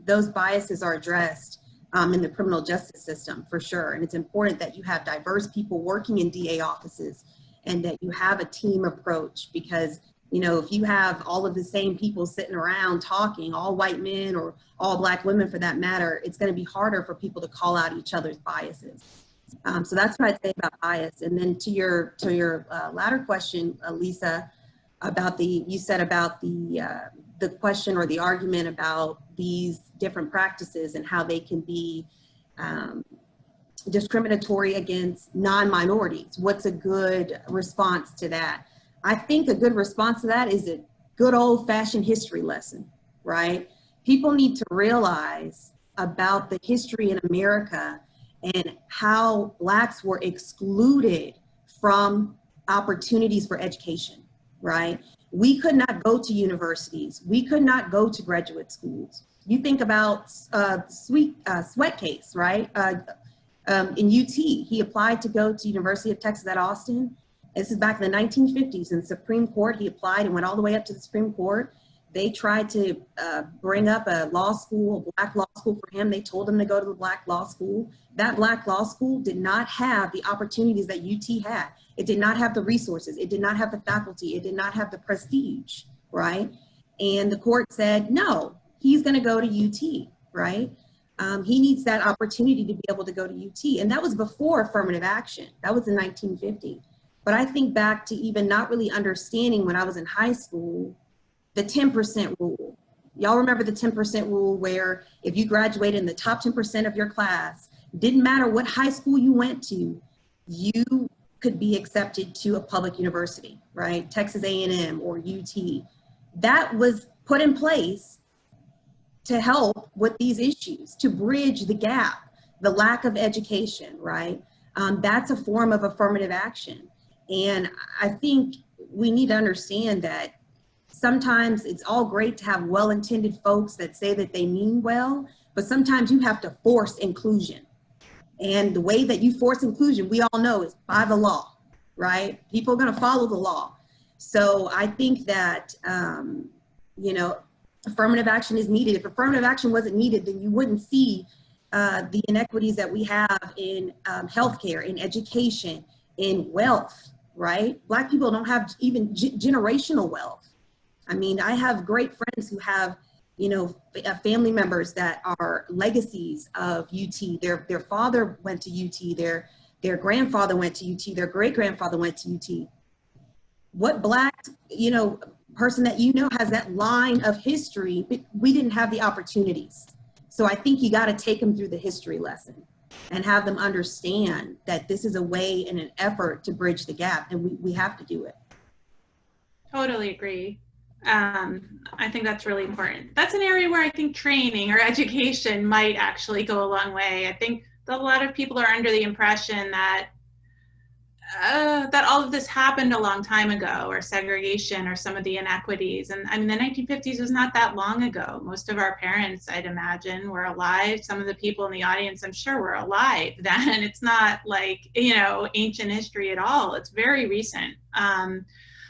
those biases are addressed in the criminal justice system, for sure. And it's important that you have diverse people working in DA offices and that you have a team approach, because, you know, if you have all of the same people sitting around talking, all white men or all Black women for that matter, it's going to be harder for people to call out each other's biases. So that's what I'd say about bias. And then to your latter question, Lisa, about you said about the question or the argument about these different practices and how they can be discriminatory against non-minorities. What's a good response to that? I think a good response to that is a good old-fashioned history lesson, right? People need to realize about the history in America and how Blacks were excluded from opportunities for education, right? We could not go to universities. We could not go to graduate schools. You think about Sweat case, right? In UT, he applied to go to University of Texas at Austin. This is back in the 1950s. In the Supreme Court, he applied and went all the way up to the Supreme Court. They tried to bring up a law school, a Black law school for him. They told him to go to the Black law school. That Black law school did not have the opportunities that UT had. It did not have the resources. It did not have the faculty. It did not have the prestige, right? And the court said, no, he's gonna go to UT, right? He needs that opportunity to be able to go to UT. And that was before affirmative action. That was in 1950. But I think back to even not really understanding when I was in high school, the 10% rule. Y'all remember the 10% rule, where if you graduated in the top 10% of your class, didn't matter what high school you went to, you could be accepted to a public university, right? Texas A&M or UT. That was put in place to help with these issues, to bridge the gap, the lack of education, right? That's a form of affirmative action. And I think we need to understand that sometimes it's all great to have well-intended folks that say that they mean well, but sometimes you have to force inclusion. And the way that you force inclusion, we all know, is by the law, right? People are gonna follow the law. So I think that, you know, affirmative action is needed. If affirmative action wasn't needed, then you wouldn't see the inequities that we have in healthcare, in education, in wealth, right? Black people don't have even generational wealth. I mean, I have great friends who have, you know, family members that are legacies of UT. Their father went to UT, their grandfather went to UT, their great-grandfather went to UT. What Black, you know, person that you know has that line of history, but we didn't have the opportunities. So I think you got to take them through the history lesson and have them understand that this is a way and an effort to bridge the gap, and we have to do it. Totally agree. I think that's really important. That's an area where I think training or education might actually go a long way. I think that a lot of people are under the impression that that all of this happened a long time ago, or segregation or some of the inequities. And I mean, the 1950s was not that long ago. Most of our parents, I'd imagine, were alive. Some of the people in the audience, I'm sure, were alive then. It's not like, you know, ancient history at all. It's very recent.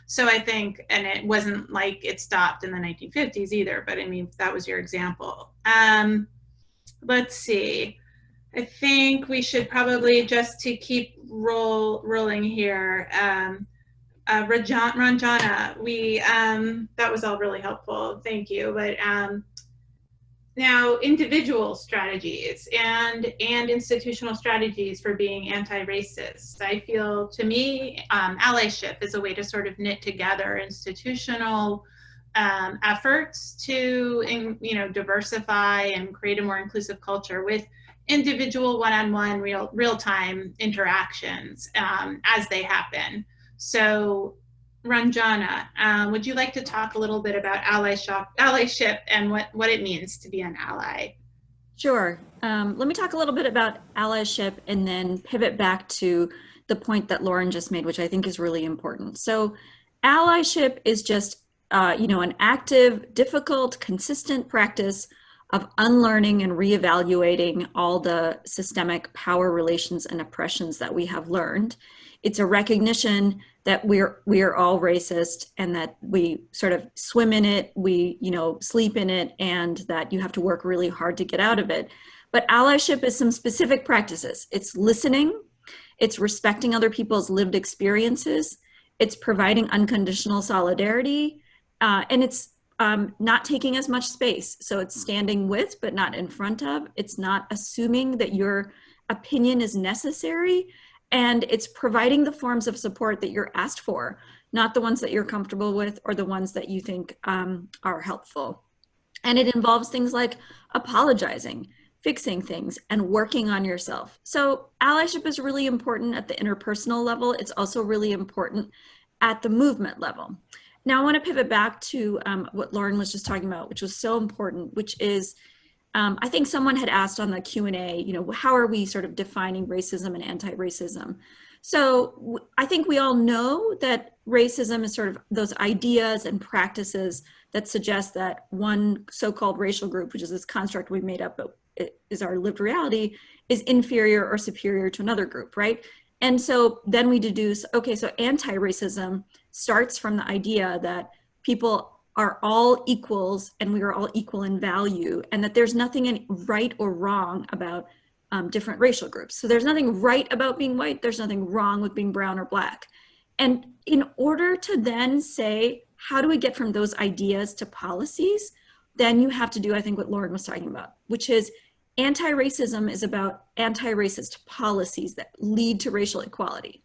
So I think, and it wasn't like it stopped in the 1950s either, but I mean, that was your example. Let's see. I think we should probably, just to keep rolling here, Ranjana, that was all really helpful, thank you. But now, individual strategies and institutional strategies for being anti-racist. I feel, to me, allyship is a way to sort of knit together institutional efforts to, you know, diversify and create a more inclusive culture with individual one-on-one real-time interactions as they happen. So Ranjana, would you like to talk a little bit about allyship and what it means to be an ally? Sure. Let me talk a little bit about allyship and then pivot back to the point that Lauren just made, which I think is really important. So allyship is just, an active, difficult, consistent practice of unlearning and reevaluating all the systemic power relations and oppressions that we have learned. It's a recognition that we are all racist and that we sort of swim in it, we sleep in it, and that you have to work really hard to get out of it. But allyship is some specific practices. It's listening, it's respecting other people's lived experiences, it's providing unconditional solidarity, and it's not taking as much space. So it's standing with, but not in front of. It's not assuming that your opinion is necessary. And it's providing the forms of support that you're asked for, not the ones that you're comfortable with or the ones that you think are helpful. And it involves things like apologizing, fixing things, and working on yourself. So allyship is really important at the interpersonal level. It's also really important at the movement level. Now I want to pivot back to what Lauren was just talking about, which was so important, which is I think someone had asked on the Q&A, how are we sort of defining racism and anti-racism? So I think we all know that racism is sort of those ideas and practices that suggest that one so-called racial group, which is this construct we've made up, but it is our lived reality, is inferior or superior to another group, right? And so then we deduce, okay, so anti-racism starts from the idea that people are all equals and we are all equal in value, and that there's nothing right or wrong about different racial groups. So there's nothing right about being white, there's nothing wrong with being brown or black. And in order to then say, how do we get from those ideas to policies, then you have to do, I think, what Lauren was talking about, which is anti-racism is about anti-racist policies that lead to racial equality.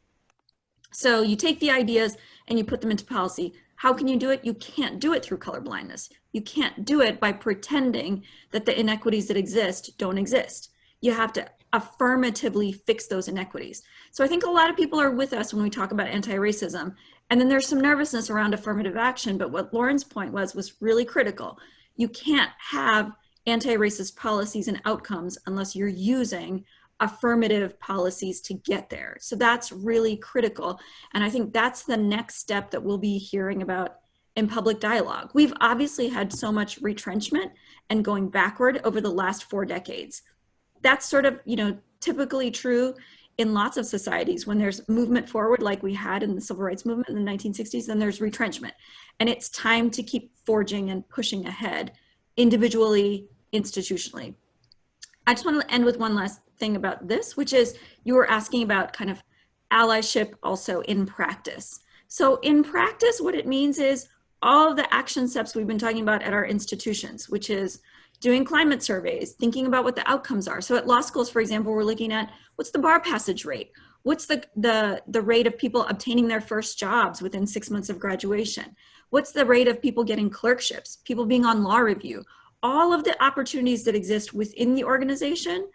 So you take the ideas and you put them into policy. How can you do it? You can't do it through colorblindness. You can't do it by pretending that the inequities that exist don't exist. You have to affirmatively fix those inequities. So I think a lot of people are with us when we talk about anti-racism, and then there's some nervousness around affirmative action, but what Lauren's point was really critical. You can't have anti-racist policies and outcomes unless you're using affirmative policies to get there. So that's really critical. And I think that's the next step that we'll be hearing about in public dialogue. We've obviously had so much retrenchment and going backward over the last 4 decades. That's sort of, typically true in lots of societies. When there's movement forward, like we had in the civil rights movement in the 1960s, then there's retrenchment. And it's time to keep forging and pushing ahead individually, institutionally. I just want to end with one last thing about this, which is you were asking about kind of allyship also in practice. So in practice, what it means is all of the action steps we've been talking about at our institutions, which is doing climate surveys, thinking about what the outcomes are. So at law schools, for example, we're looking at what's the bar passage rate? What's the rate of people obtaining their first jobs within 6 months of graduation? What's the rate of people getting clerkships, people being on law review? All of the opportunities that exist within the organization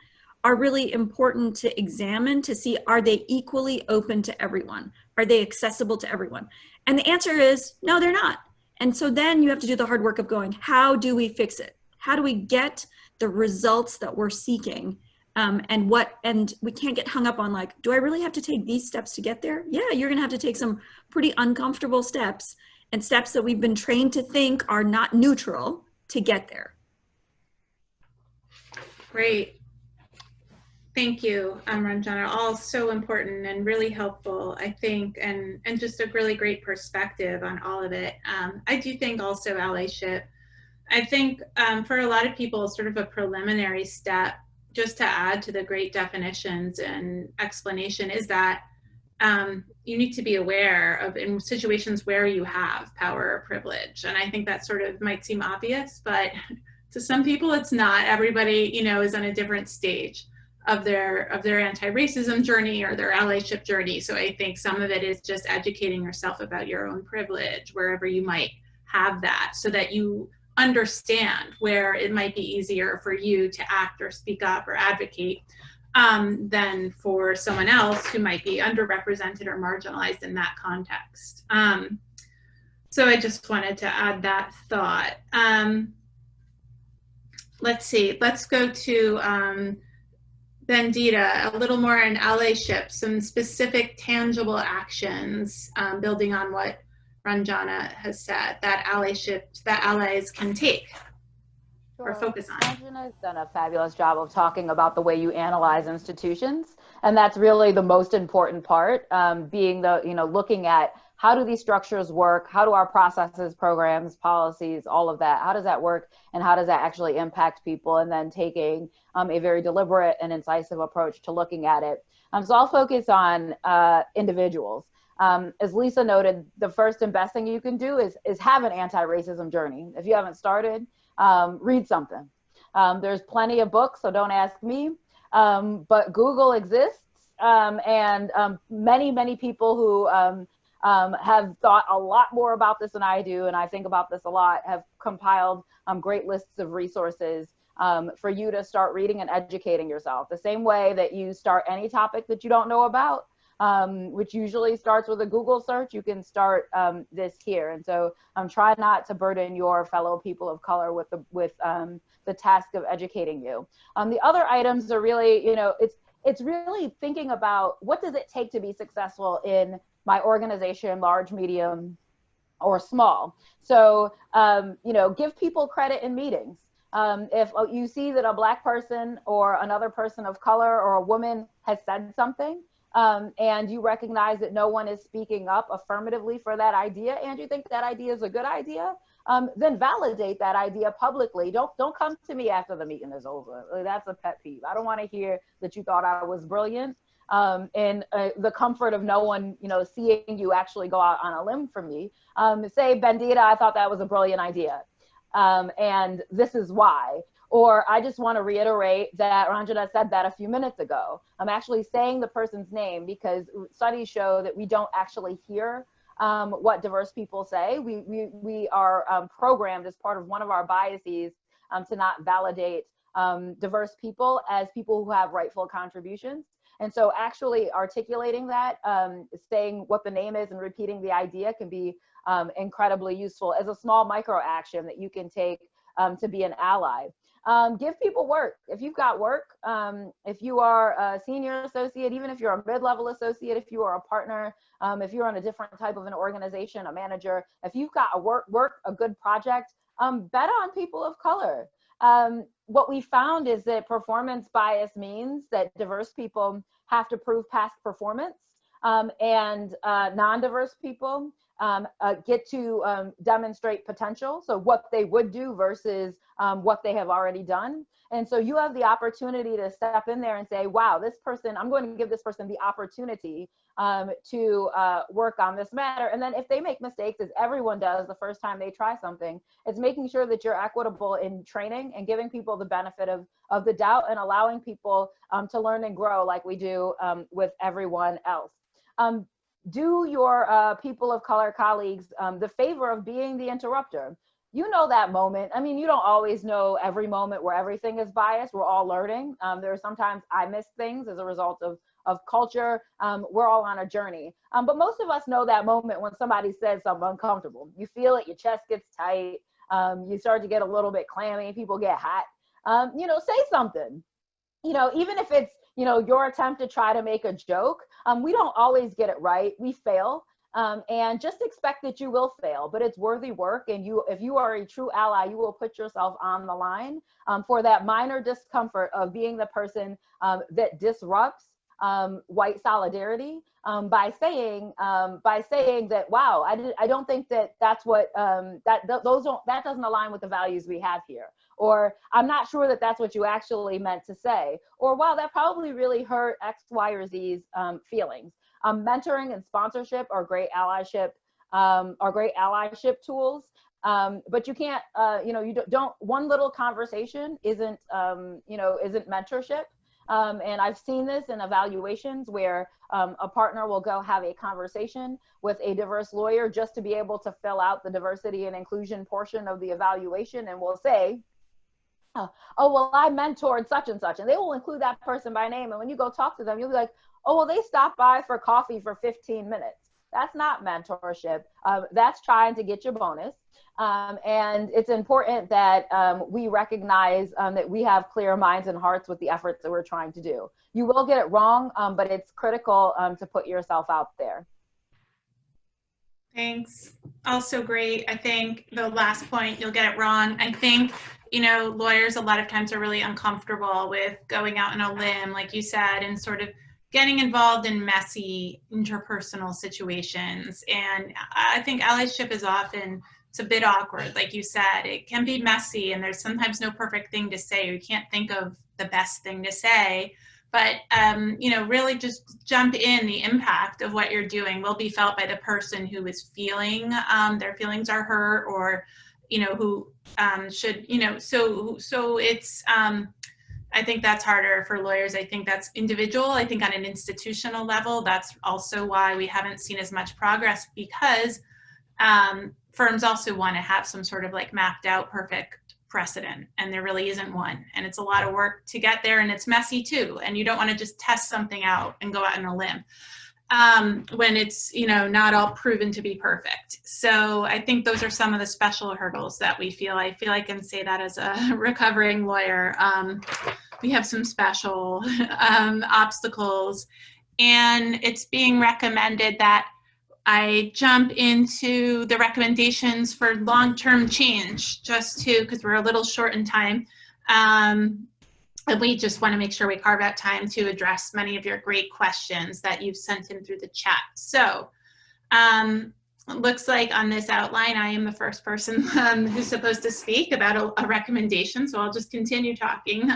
are really important to examine to see, are they equally open to everyone? Are they accessible to everyone? And the answer is, no, they're not. And so then you have to do the hard work of going, how do we fix it? How do we get the results that we're seeking? And we can't get hung up on like, do I really have to take these steps to get there? Yeah, you're gonna have to take some pretty uncomfortable steps, and steps that we've been trained to think are not neutral to get there. Great. Thank you, Ranjana. All so important and really helpful, I think, and just a really great perspective on all of it. I do think also allyship, I think for a lot of people, sort of a preliminary step, just to add to the great definitions and explanation, is that you need to be aware of in situations where you have power or privilege. And I think that sort of might seem obvious, but to some people it's not. Everybody, is on a different stage of their anti-racism journey or their allyship journey. So I think some of it is just educating yourself about your own privilege wherever you might have that, so that you understand where it might be easier for you to act or speak up or advocate than for someone else who might be underrepresented or marginalized in that context. So I just wanted to add that thought. let's see, let's go to Bandita, a little more on allyship, some specific tangible actions, building on what Ranjana has said, that allyship, that allies can take or focus on. Ranjana has done a fabulous job of talking about the way you analyze institutions. And that's really the most important part, being the, looking at how do these structures work? How do our processes, programs, policies, all of that, how does that work? And how does that actually impact people? And then taking a very deliberate and incisive approach to looking at it. So I'll focus on individuals. As Lisa noted, the first and best thing you can do is have an anti-racism journey. If you haven't started, read something. There's plenty of books, so don't ask me, but Google exists, and many people who have thought a lot more about this than I do, and I think about this a lot, have compiled great lists of resources for you to start reading and educating yourself. The same way that you start any topic that you don't know about, which usually starts with a Google search, you can start this here. And so try not to burden your fellow people of color with the task of educating you. The other items are really, it's really thinking about what does it take to be successful in my organization, large, medium, or small. So, give people credit in meetings. If you see that a Black person or another person of color or a woman has said something, and you recognize that no one is speaking up affirmatively for that idea, and you think that idea is a good idea, then validate that idea publicly. Don't come to me after the meeting is over. That's a pet peeve. I don't want to hear that you thought I was brilliant. And the comfort of no one, seeing you actually go out on a limb for me. Say, Bandita, I thought that was a brilliant idea. And this is why. Or I just want to reiterate that Ranjana said that a few minutes ago. I'm actually saying the person's name because studies show that we don't actually hear what diverse people say. We are programmed as part of one of our biases to not validate diverse people as people who have rightful contributions. And so actually articulating that, saying what the name is and repeating the idea can be incredibly useful as a small micro action that you can take to be an ally. Give people work. If you've got work, if you are a senior associate, even if you're a mid-level associate, if you are a partner, if you're on a different type of an organization, a manager, if you've got a good project, bet on people of color. What we found is that performance bias means that diverse people have to prove past performance, and non-diverse people get to demonstrate potential, so what they would do versus what they have already done. And so you have the opportunity to step in there and say, wow, this person, I'm going to give this person the opportunity to work on this matter. And then if they make mistakes, as everyone does the first time they try something, it's making sure that you're equitable in training and giving people the benefit of the doubt and allowing people to learn and grow like we do with everyone else. Do your people of color colleagues the favor of being the interrupter. You know that moment. I mean, you don't always know every moment where everything is biased. We're all learning. There are sometimes I miss things as a result of culture. We're all on a journey. But most of us know that moment when somebody says something uncomfortable. You feel it, your chest gets tight. You start to get a little bit clammy, people get hot. Say something. Even if it's, your attempt to try to make a joke, we don't always get it right. We fail. And just expect that you will fail, but it's worthy work. And if you are a true ally, you will put yourself on the line for that minor discomfort of being the person that disrupts white solidarity by saying that, wow, I don't think that's what that doesn't align with the values we have here. Or I'm not sure that that's what you actually meant to say. Or wow, that probably really hurt X, Y, or Z's feelings. Mentoring and sponsorship are great allyship tools. But you can't, one little conversation isn't mentorship. And I've seen this in evaluations where a partner will go have a conversation with a diverse lawyer just to be able to fill out the diversity and inclusion portion of the evaluation, and will say, oh, well, I mentored such and such, and they will include that person by name. And when you go talk to them, you'll be like, oh, well, they stopped by for coffee for 15 minutes. That's not mentorship. That's trying to get your bonus. And it's important that we recognize that we have clear minds and hearts with the efforts that we're trying to do. You will get it wrong, but it's critical to put yourself out there. Thanks. Also great. I think the last point, you'll get it wrong. I think, you know, lawyers a lot of times are really uncomfortable with going out on a limb, like you said, and sort of getting involved in messy interpersonal situations. And I think allyship is often, it's a bit awkward. Like you said, it can be messy and there's sometimes no perfect thing to say. You can't think of the best thing to say. But, you know, really just jump in. The impact of what you're doing will be felt by the person who is feeling their feelings are hurt, or, you know, who should, you know, so it's, I think that's harder for lawyers. I think that's individual. I think on an institutional level, that's also why we haven't seen as much progress, because firms also want to have some sort of like mapped out perfect precedent, and there really isn't one, and it's a lot of work to get there, and it's messy too, and you don't want to just test something out and go out on a limb when it's, you know, not all proven to be perfect. So I think those are some of the special hurdles that we feel. I feel I can say that as a recovering lawyer. We have some special obstacles, and it's being recommended that I jump into the recommendations for long-term change, just to, because we're a little short in time. And we just want to make sure we carve out time to address many of your great questions that you've sent in through the chat. So it looks like on this outline, I am the first person who's supposed to speak about a recommendation. So I'll just continue talking.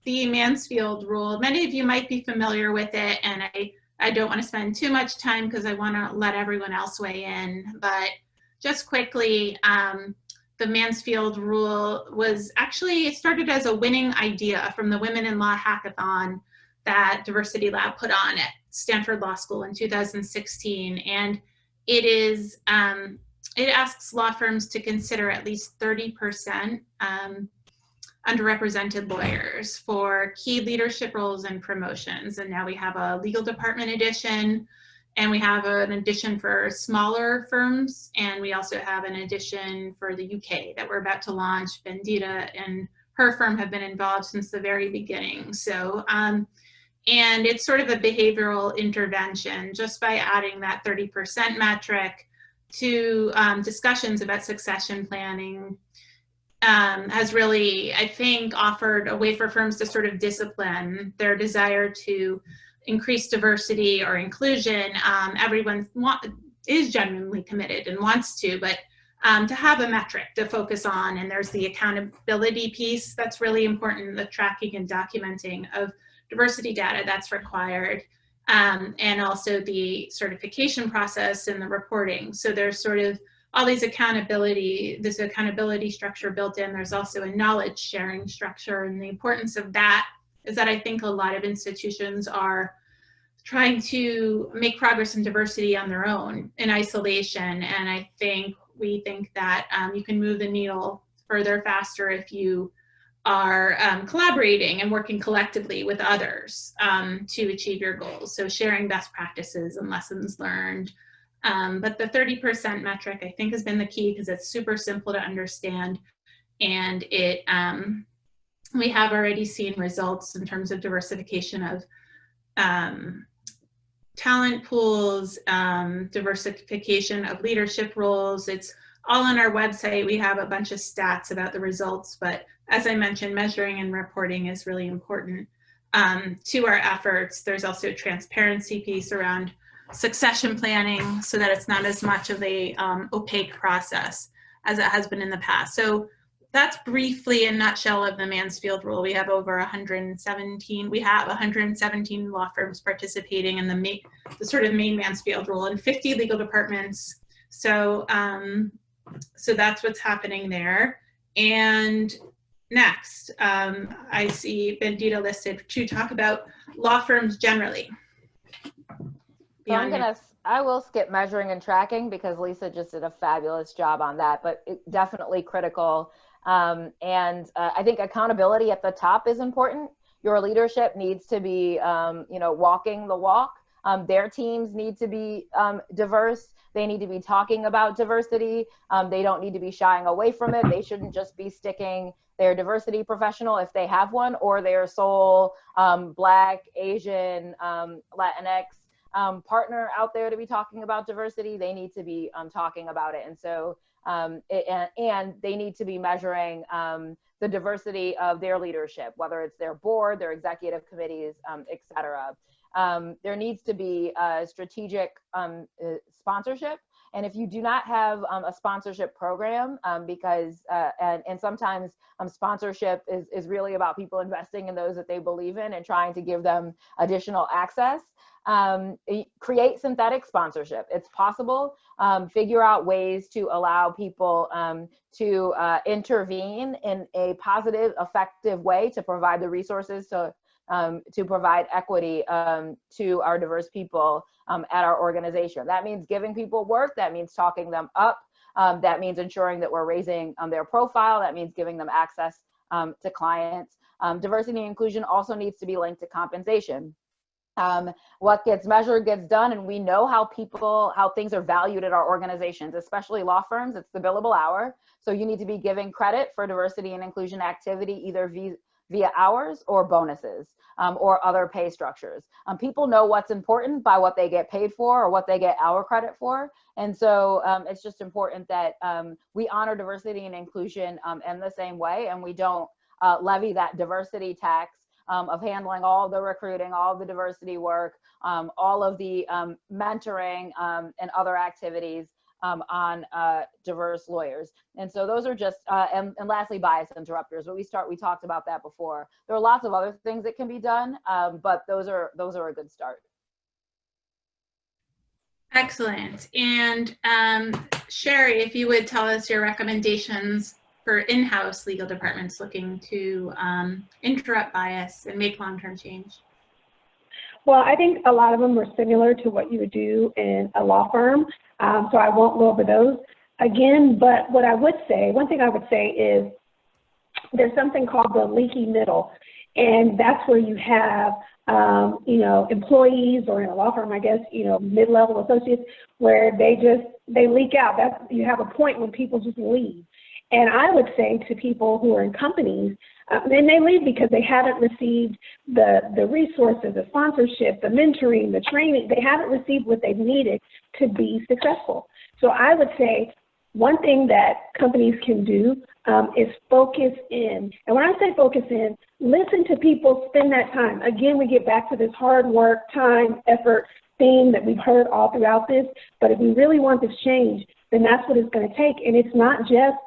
The Mansfield Rule, many of you might be familiar with it, and I don't want to spend too much time because I want to let everyone else weigh in, but just quickly, the Mansfield Rule was actually, it started as a winning idea from the Women in Law Hackathon that Diversity Lab put on at Stanford Law School in 2016. And it is, it asks law firms to consider at least 30% underrepresented lawyers for key leadership roles and promotions. And now we have a legal department edition, and we have an edition for smaller firms, and we also have an edition for the UK that we're about to launch. Bendita and her firm have been involved since the very beginning. So, and it's sort of a behavioral intervention just by adding that 30% metric to discussions about succession planning. Has really, I think, offered a way for firms to sort of discipline their desire to increase diversity or inclusion. Everyone is genuinely committed and wants to, but to have a metric to focus on, and there's the accountability piece that's really important, the tracking and documenting of diversity data that's required, and also the certification process and the reporting. So there's sort of all these this accountability structure built in. There's also a knowledge sharing structure, and the importance of that is that I think a lot of institutions are trying to make progress in diversity on their own in isolation, and we think that you can move the needle further faster if you are collaborating and working collectively with others to achieve your goals. So sharing best practices and lessons learned. But the 30% metric, I think, has been the key because it's super simple to understand, and it we have already seen results in terms of diversification of talent pools, diversification of leadership roles. It's all on our website. We have a bunch of stats about the results, but as I mentioned, measuring and reporting is really important to our efforts. There's also a transparency piece around succession planning so that it's not as much of a opaque process as it has been in the past. So that's briefly a nutshell of the Mansfield Rule. We have over 117. We have 117 law firms participating in the sort of main Mansfield Rule, and 50 legal departments. So, so that's what's happening there. And next, I see Bendita listed to talk about law firms generally. So I will skip measuring and tracking because Lisa just did a fabulous job on that, but definitely critical. And I think accountability at the top is important. Your leadership needs to be, walking the walk. Their teams need to be diverse. They need to be talking about diversity. They don't need to be shying away from it. They shouldn't just be sticking their diversity professional, if they have one, or their sole Black, Asian, Latinx partner out there to be talking about diversity. They need to be talking about it. And so, and they need to be measuring the diversity of their leadership, whether it's their board, their executive committees, et cetera. There needs to be a strategic sponsorship. And if you do not have a sponsorship program, because, and sometimes sponsorship is really about people investing in those that they believe in and trying to give them additional access, create synthetic sponsorship. It's possible. Figure out ways to allow people to intervene in a positive, effective way to provide the resources to provide equity to our diverse people at our organization. That means giving people work. That means talking them up. That means ensuring that we're raising their profile. That means giving them access to clients. Diversity and inclusion also needs to be linked to compensation. What gets measured gets done, and we know how things are valued at our organizations, especially law firms. It's the billable hour. So you need to be giving credit for diversity and inclusion activity, either via hours or bonuses or other pay structures. People know what's important by what they get paid for or what they get hour credit for. And so it's just important that we honor diversity and inclusion in the same way, and we don't levy that diversity tax of handling all the recruiting, all the diversity work, all of the mentoring and other activities on diverse lawyers. And so those are just, and lastly, bias interrupters. But we talked about that before. There are lots of other things that can be done, but those are a good start. Excellent. And Sherry, if you would tell us your recommendations for in-house legal departments looking to interrupt bias and make long-term change. Well, I think a lot of them are similar to what you would do in a law firm, so I won't go over those again. But what I would say, one thing I would say is there's something called the leaky middle, and that's where you have, employees, or in a law firm, I guess, mid-level associates, where they leak out. You have a point when people just leave. And I would say to people who are in companies, and they leave because they haven't received the resources, the sponsorship, the mentoring, the training. They haven't received what they've needed to be successful. So I would say one thing that companies can do is focus in. And when I say focus in, listen to people, spend that time. Again, we get back to this hard work, time, effort theme that we've heard all throughout this. But if we really want this change, then that's what it's going to take. And it's not just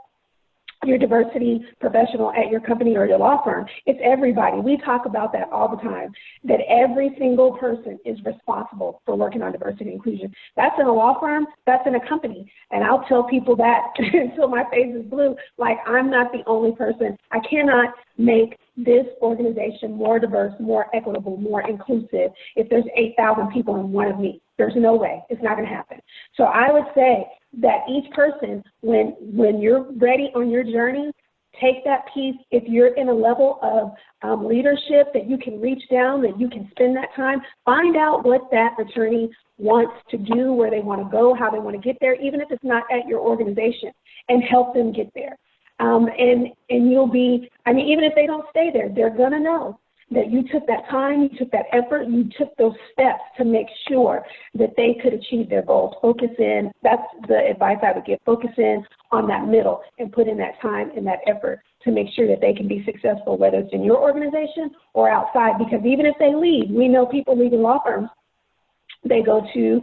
your diversity professional at your company or your law firm. It's everybody. We talk about that all the time, that every single person is responsible for working on diversity and inclusion. That's in a law firm, that's in a company. And I'll tell people that until my face is blue, like I'm not the only person. I cannot make this organization more diverse, more equitable, more inclusive if there's 8,000 people in one of me. There's no way. It's not going to happen. So I would say that each person, when you're ready on your journey, take that piece. If you're in a level of leadership that you can reach down, that you can spend that time, find out what that attorney wants to do, where they want to go, how they want to get there, even if it's not at your organization, and help them get there. And you'll be, even if they don't stay there, they're going to know that you took that time, you took that effort, you took those steps to make sure that they could achieve their goals. Focus in, that's the advice I would give, focus in on that middle and put in that time and that effort to make sure that they can be successful, whether it's in your organization or outside, because even if they leave, we know people leaving law firms, they go to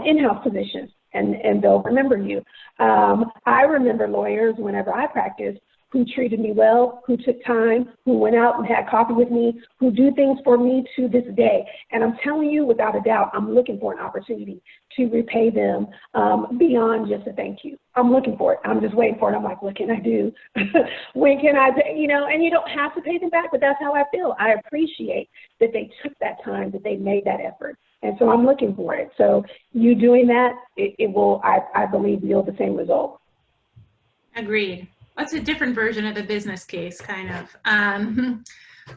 in-house positions and they'll remember you. I remember lawyers whenever I practiced who treated me well, who took time, who went out and had coffee with me, who do things for me to this day. And I'm telling you, without a doubt, I'm looking for an opportunity to repay them beyond just a thank you. I'm looking for it. I'm just waiting for it. I'm like, what can I do? When can I, and you don't have to pay them back, but that's how I feel. I appreciate that they took that time, that they made that effort. And so I'm looking for it. So you doing that, it will, I believe, yield the same result. Agreed. What's a different version of the business case, kind of?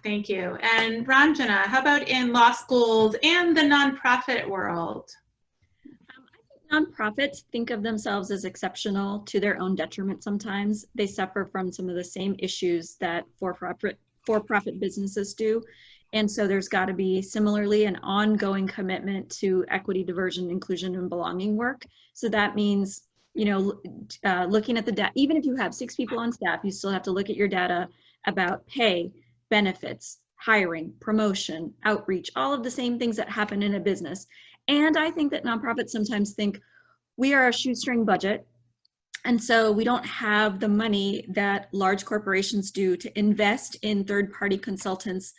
Thank you. And Ranjana, how about in law schools and the nonprofit world? I think nonprofits think of themselves as exceptional to their own detriment sometimes. They suffer from some of the same issues that for-profit businesses do. And so there's got to be similarly an ongoing commitment to equity, diversion, inclusion, and belonging work. So that means, you know, looking at the data, even if you have 6 people on staff, you still have to look at your data about pay, benefits, hiring, promotion, outreach, all of the same things that happen in a business. And I think that nonprofits sometimes think we are a shoestring budget. And so we don't have the money that large corporations do to invest in third-party consultants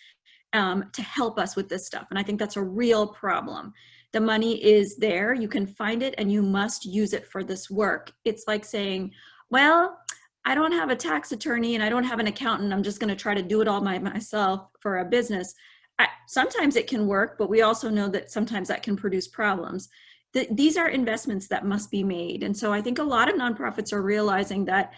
to help us with this stuff. And I think that's a real problem. The money is there, you can find it, and you must use it for this work. It's like saying, well, I don't have a tax attorney and I don't have an accountant. I'm just going to try to do it all myself for a business. Sometimes it can work, but we also know that sometimes that can produce problems. These are investments that must be made. And so I think a lot of nonprofits are realizing that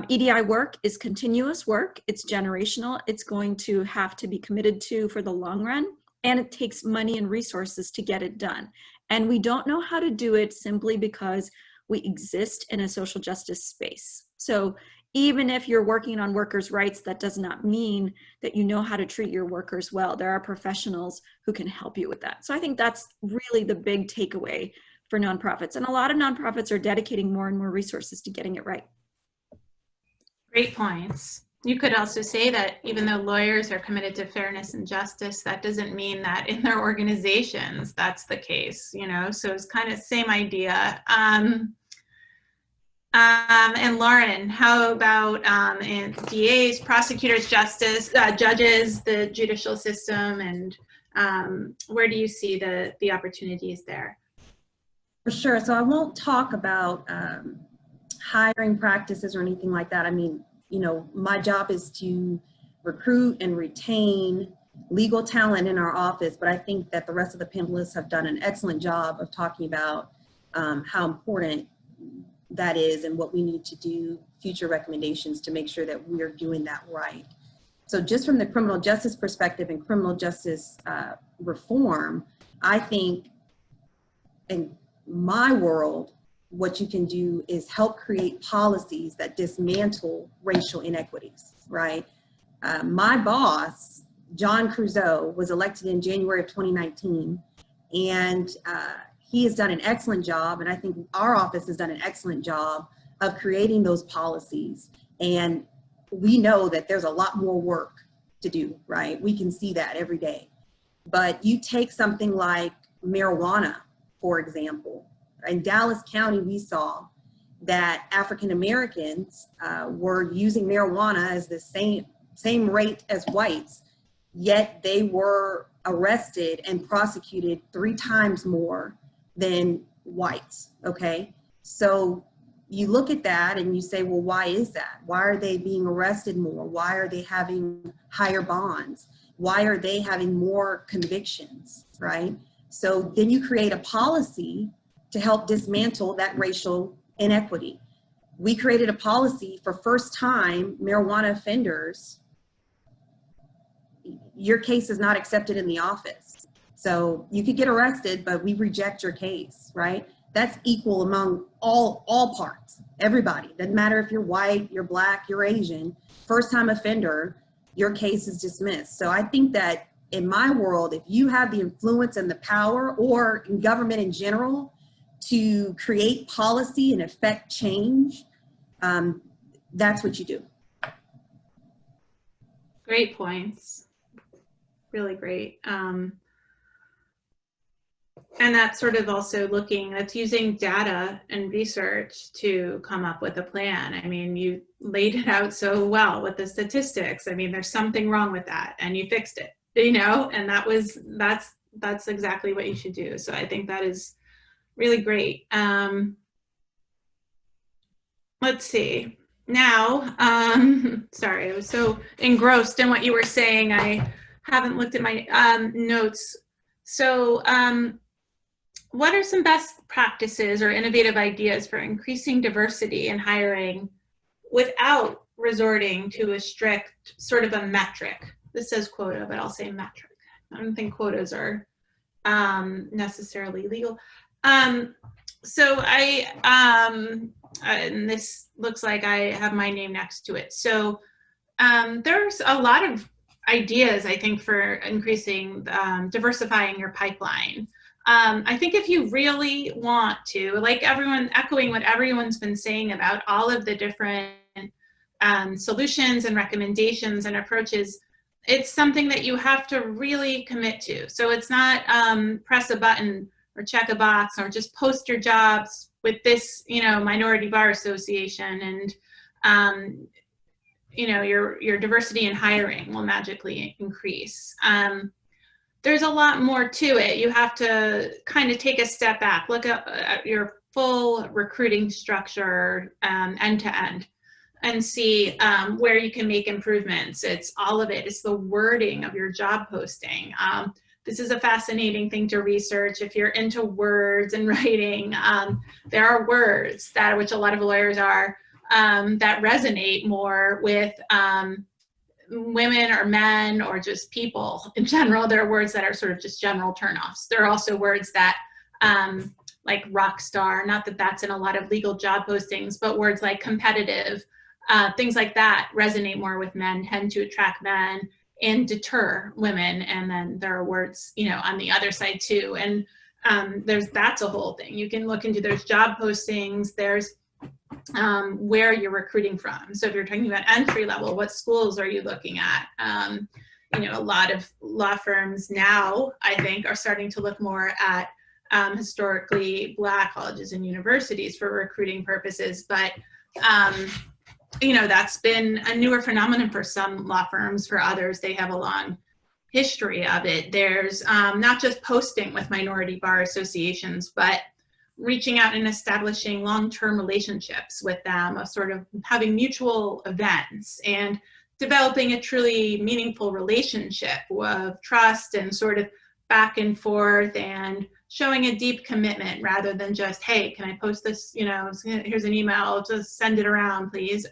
EDI work is continuous work. It's generational. It's going to have to be committed to for the long run. And it takes money and resources to get it done. And we don't know how to do it simply because we exist in a social justice space. So even if you're working on workers' rights, that does not mean that you know how to treat your workers well. There are professionals who can help you with that. So I think that's really the big takeaway for nonprofits. And a lot of nonprofits are dedicating more and more resources to getting it right. Great points. You could also say that even though lawyers are committed to fairness and justice, that doesn't mean that in their organizations that's the case, you know, so it's kind of same idea. And Lauren, how about in DAs, prosecutors, judges, the judicial system, and where do you see the opportunities there? For sure. So I won't talk about hiring practices or anything like that. I mean, you know, my job is to recruit and retain legal talent in our office, but I think that the rest of the panelists have done an excellent job of talking about how important that is and what we need to do, future recommendations to make sure that we are doing that right. So just from the criminal justice perspective and criminal justice reform, I think in my world, what you can do is help create policies that dismantle racial inequities, right? My boss, John Creuzot, was elected in January of 2019, and he has done an excellent job, and I think our office has done an excellent job of creating those policies. And we know that there's a lot more work to do, right? We can see that every day. But you take something like marijuana, for example. In Dallas County, we saw that African Americans were using marijuana as the same rate as whites, yet they were arrested and prosecuted 3 times more than whites, okay? So you look at that and you say, well, why is that? Why are they being arrested more? Why are they having higher bonds? Why are they having more convictions, right? So then you create a policy to help dismantle that racial inequity. We created a policy for first-time marijuana offenders. Your case is not accepted in the office. So you could get arrested, but we reject your case, right? That's equal among all parts, everybody. Doesn't matter if you're white, you're black, you're Asian. First-time offender, your case is dismissed. So I think that in my world, if you have the influence and the power, or in government in general, to create policy and affect change, that's what you do. Great points. Really great. And that's sort of also that's using data and research to come up with a plan. I mean, you laid it out so well with the statistics. I mean, there's something wrong with that and you fixed it, you know, and that's exactly what you should do. So I think that is really great. Let's see. Now, sorry, I was so engrossed in what you were saying. I haven't looked at my notes. So what are some best practices or innovative ideas for increasing diversity in hiring without resorting to a strict sort of a metric this says quota, but I'll say metric. I don't think quotas are necessarily legal. So and this looks like I have my name next to it. So there's a lot of ideas, I think, for increasing, diversifying your pipeline. I think if you really want to, like everyone, echoing what everyone's been saying about all of the different solutions and recommendations and approaches, it's something that you have to really commit to. So it's not press a button or check a box or just post your jobs with this, Minority Bar Association and, your diversity in hiring will magically increase. There's a lot more to it. You have to kind of take a step back, look at your full recruiting structure end to end and see where you can make improvements. It's all of it. It's the wording of your job posting. This is a fascinating thing to research. If you're into words and writing, there are words which a lot of lawyers are, that resonate more with women or men or just people in general. There are words that are sort of just general turnoffs. There are also words that like rock star, not that that's in a lot of legal job postings, but words like competitive, things like that resonate more with men, tend to attract men and deter women. And then there are words, on the other side too. And that's a whole thing. You can look into those job postings. There's where you're recruiting from. So if you're talking about entry level, what schools are you looking at? A lot of law firms now, I think, are starting to look more at historically Black colleges and universities for recruiting purposes. But, that's been a newer phenomenon for some law firms. For others, they have a long history of it. There's not just posting with minority bar associations, but reaching out and establishing long-term relationships with them, of sort of having mutual events and developing a truly meaningful relationship of trust and sort of back and forth and showing a deep commitment rather than just, hey, can I post this, here's an email, just send it around, please.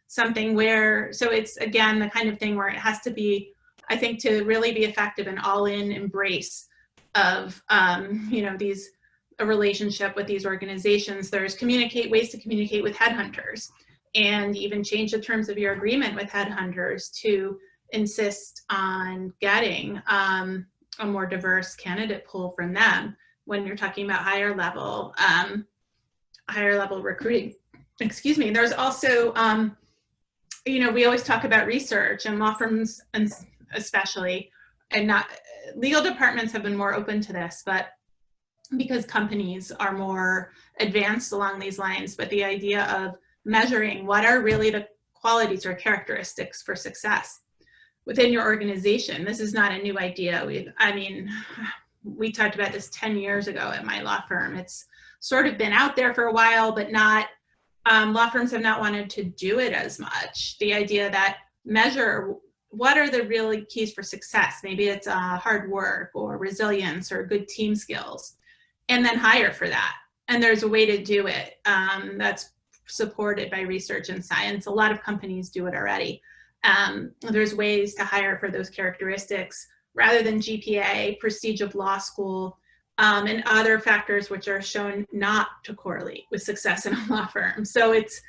Something where, so it's again, the kind of thing where it has to be, I think, to really be effective, an all-in embrace of, a relationship with these organizations. There's ways to communicate with headhunters and even change the terms of your agreement with headhunters to insist on getting a more diverse candidate pool from them when you're talking about higher level recruiting. Excuse me. There's also, we always talk about research, and law firms, and especially, and not legal departments have been more open to this, but because companies are more advanced along these lines, but the idea of measuring what are really the qualities or characteristics for success within your organization. This is not a new idea. We talked about this 10 years ago at my law firm. It's sort of been out there for a while, but not, law firms have not wanted to do it as much. The idea that measure what are the really keys for success. Maybe it's hard work or resilience or good team skills, and then hire for that. And there's a way to do it that's supported by research and science. A lot of companies do it already. There's ways to hire for those characteristics rather than GPA, prestige of law school, and other factors which are shown not to correlate with success in a law firm. So this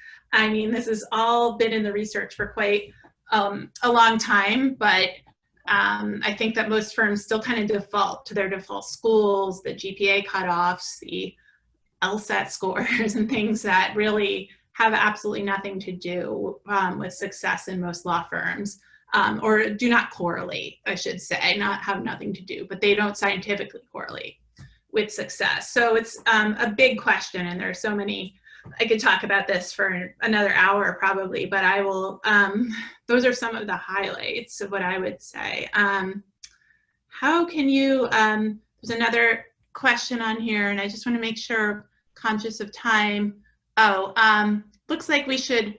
has all been in the research for quite a long time, but I think that most firms still kind of default to their default schools, the GPA cutoffs, the LSAT scores, and things that really have absolutely nothing to do with success in most law firms, or do not correlate, I should say, not have nothing to do, but they don't scientifically correlate with success. So it's a big question, and there's so many. I could talk about this for another hour probably, but I will, those are some of the highlights of what I would say. How can you, there's another question on here, and I just want to make sure, conscious of time. Looks like we should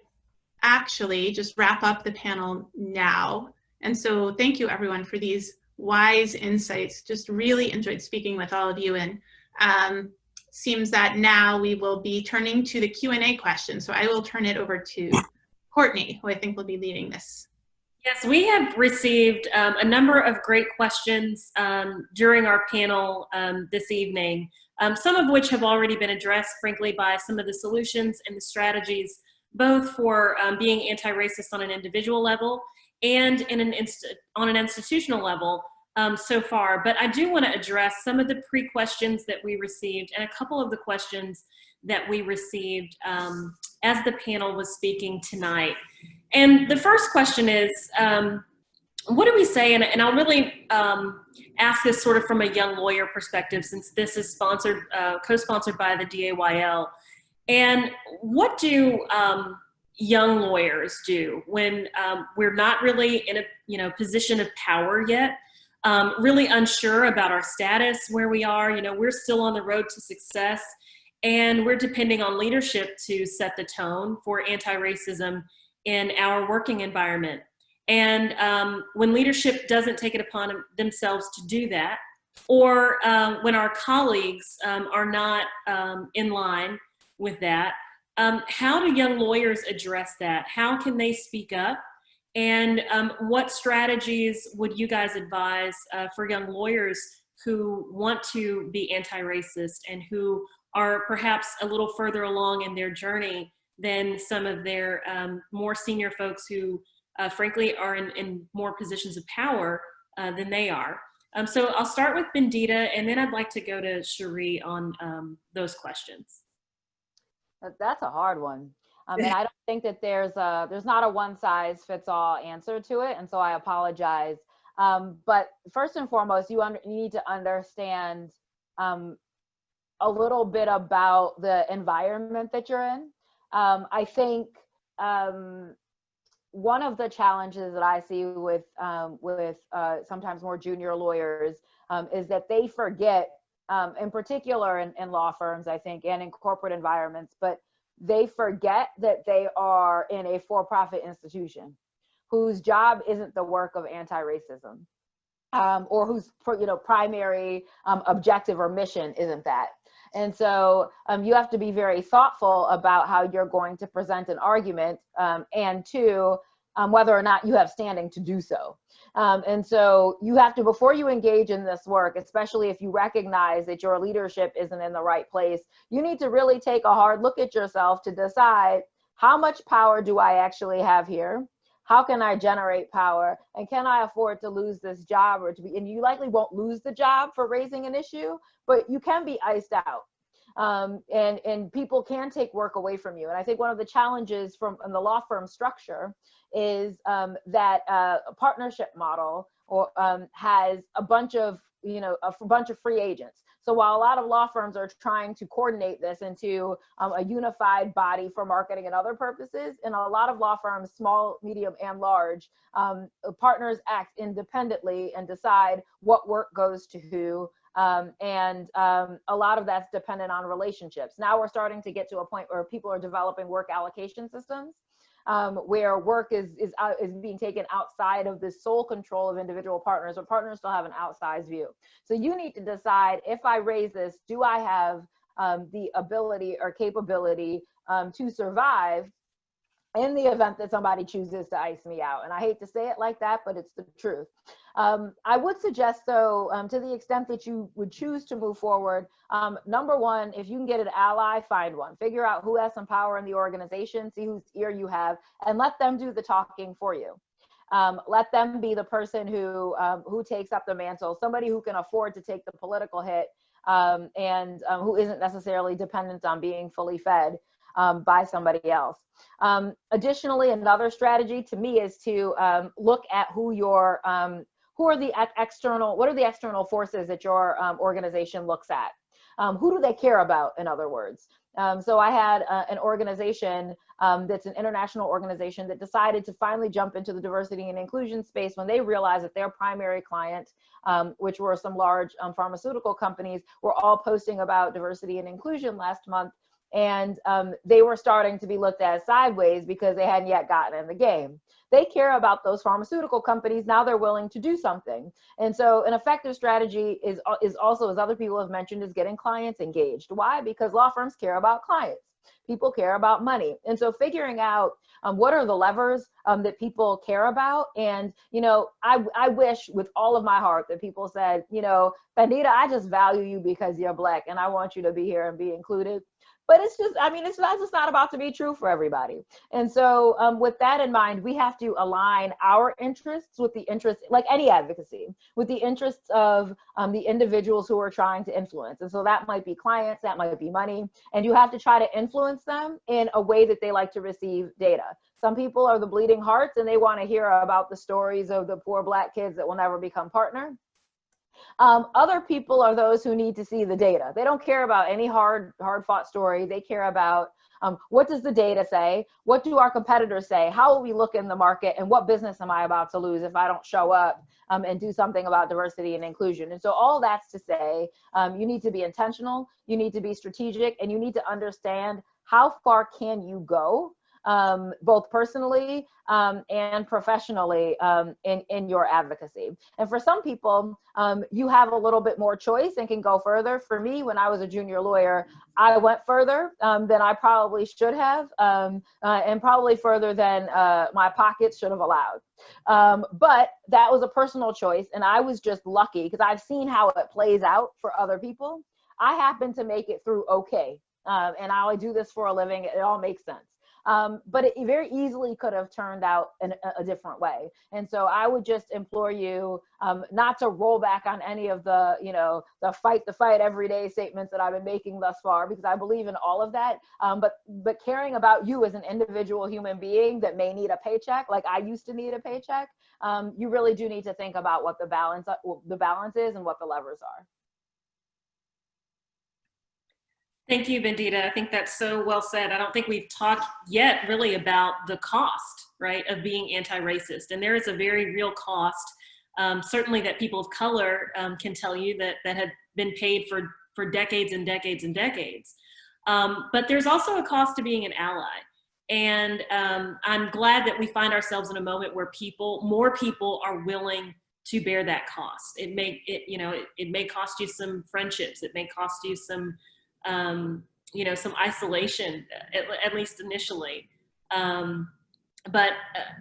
actually just wrap up the panel now. And so thank you everyone for these wise insights. Just really enjoyed speaking with all of you, and seems that now we will be turning to the Q&A question. So I will turn it over to Courtney, who I think will be leading this. Yes, we have received a number of great questions during our panel this evening, some of which have already been addressed, frankly, by some of the solutions and the strategies, both for being anti-racist on an individual level and on an institutional level so far. But I do want to address some of the pre-questions that we received and a couple of the questions that we received as the panel was speaking tonight. And the first question is, what do we say, and I'll really ask this sort of from a young lawyer perspective, since this is sponsored, co-sponsored by the DAYL, and what do young lawyers do when we're not really in a position of power yet, really unsure about our status, where we are, we're still on the road to success, and we're depending on leadership to set the tone for anti-racism in our working environment. And when leadership doesn't take it upon themselves to do that, or when our colleagues are not in line with that, how do young lawyers address that? How can they speak up? And what strategies would you guys advise for young lawyers who want to be anti-racist and who are perhaps a little further along in their journey than some of their more senior folks who, frankly, are in more positions of power than they are? So I'll start with Bindita, and then I'd like to go to Cherie on those questions. That's a hard one. And I don't think that there's not a one size fits all answer to it. And so I apologize. But first and foremost, you need to understand a little bit about the environment that you're in. I think one of the challenges that I see with sometimes more junior lawyers is that they forget, in particular in law firms, I think, and in corporate environments, but they forget that they are in a for-profit institution whose job isn't the work of anti-racism, or whose primary objective or mission isn't that. And so you have to be very thoughtful about how you're going to present an argument, and two, whether or not you have standing to do so. And so you have to, before you engage in this work, especially if you recognize that your leadership isn't in the right place, you need to really take a hard look at yourself to decide, how much power do I actually have here? How can I generate power? And can I afford to lose this job, or and you likely won't lose the job for raising an issue, but you can be iced out. And people can take work away from you. And I think one of the challenges in the law firm structure is that a partnership model has a bunch of free agents. So while a lot of law firms are trying to coordinate this into a unified body for marketing and other purposes, in a lot of law firms, small, medium, and large, partners act independently and decide what work goes to who. And a lot of that's dependent on relationships. Now we're starting to get to a point where people are developing work allocation systems, where work is being taken outside of the sole control of individual partners, but partners still have an outsized view. So you need to decide, if I raise this, do I have the ability or capability to survive in the event that somebody chooses to ice me out? And I hate to say it like that, but it's the truth. I would suggest, though, to the extent that you would choose to move forward, number one, if you can get an ally, find one. Figure out who has some power in the organization, see whose ear you have, and let them do the talking for you. Let them be the person who takes up the mantle, somebody who can afford to take the political hit, and who isn't necessarily dependent on being fully fed by somebody else. Additionally, another strategy to me is to look at what are the external forces that your organization looks at? Who do they care about, in other words? So I had an organization that's an international organization that decided to finally jump into the diversity and inclusion space when they realized that their primary client, which were some large pharmaceutical companies, were all posting about diversity and inclusion last month. And they were starting to be looked at sideways because they hadn't yet gotten in the game. They care about those pharmaceutical companies. Now they're willing to do something. And so an effective strategy is also, as other people have mentioned, is getting clients engaged. Why? Because law firms care about clients. People care about money. And so figuring out what are the levers that people care about. And, you know, I wish with all of my heart that people said, you know, Bandita, I just value you because you're Black and I want you to be here and be included. But it's just, I mean, it's just not about to be true for everybody. And so with that in mind, we have to align our interests with the interests, like any advocacy, with the interests of the individuals who are trying to influence. And so that might be clients, that might be money, and you have to try to influence them in a way that they like to receive data. Some people are the bleeding hearts and they want to hear about the stories of the poor Black kids that will never become partner. Other people are those who need to see the data. They don't care about any hard fought story. They care about what does the data say? What do our competitors say? How will we look in the market? And what business am I about to lose if I don't show up and do something about diversity and inclusion? And so all that's to say, you need to be intentional, you need to be strategic, and you need to understand how far can you go both personally and professionally in your advocacy. And for some people, you have a little bit more choice and can go further. For me, when I was a junior lawyer, I went further than I probably should have, and probably further than my pockets should have allowed. But that was a personal choice, and I was just lucky because I've seen how it plays out for other people. I happened to make it through okay, and I do this for a living. It all makes sense. But it very easily could have turned out in a different way. And so I would just implore you not to roll back on any of the, you know, the fight everyday statements that I've been making thus far, because I believe in all of that. But caring about you as an individual human being that may need a paycheck, like I used to need a paycheck, you really do need to think about what the balance is and what the levers are. Thank you, Bandita. I think that's so well said. I don't think we've talked yet really about the cost, right, of being anti-racist. And there is a very real cost, certainly that people of color can tell you that have been paid for decades and decades and decades. But there's also a cost to being an ally. And I'm glad that we find ourselves in a moment where more people are willing to bear that cost. It may cost you some friendships. It may cost you some some isolation, at least initially. But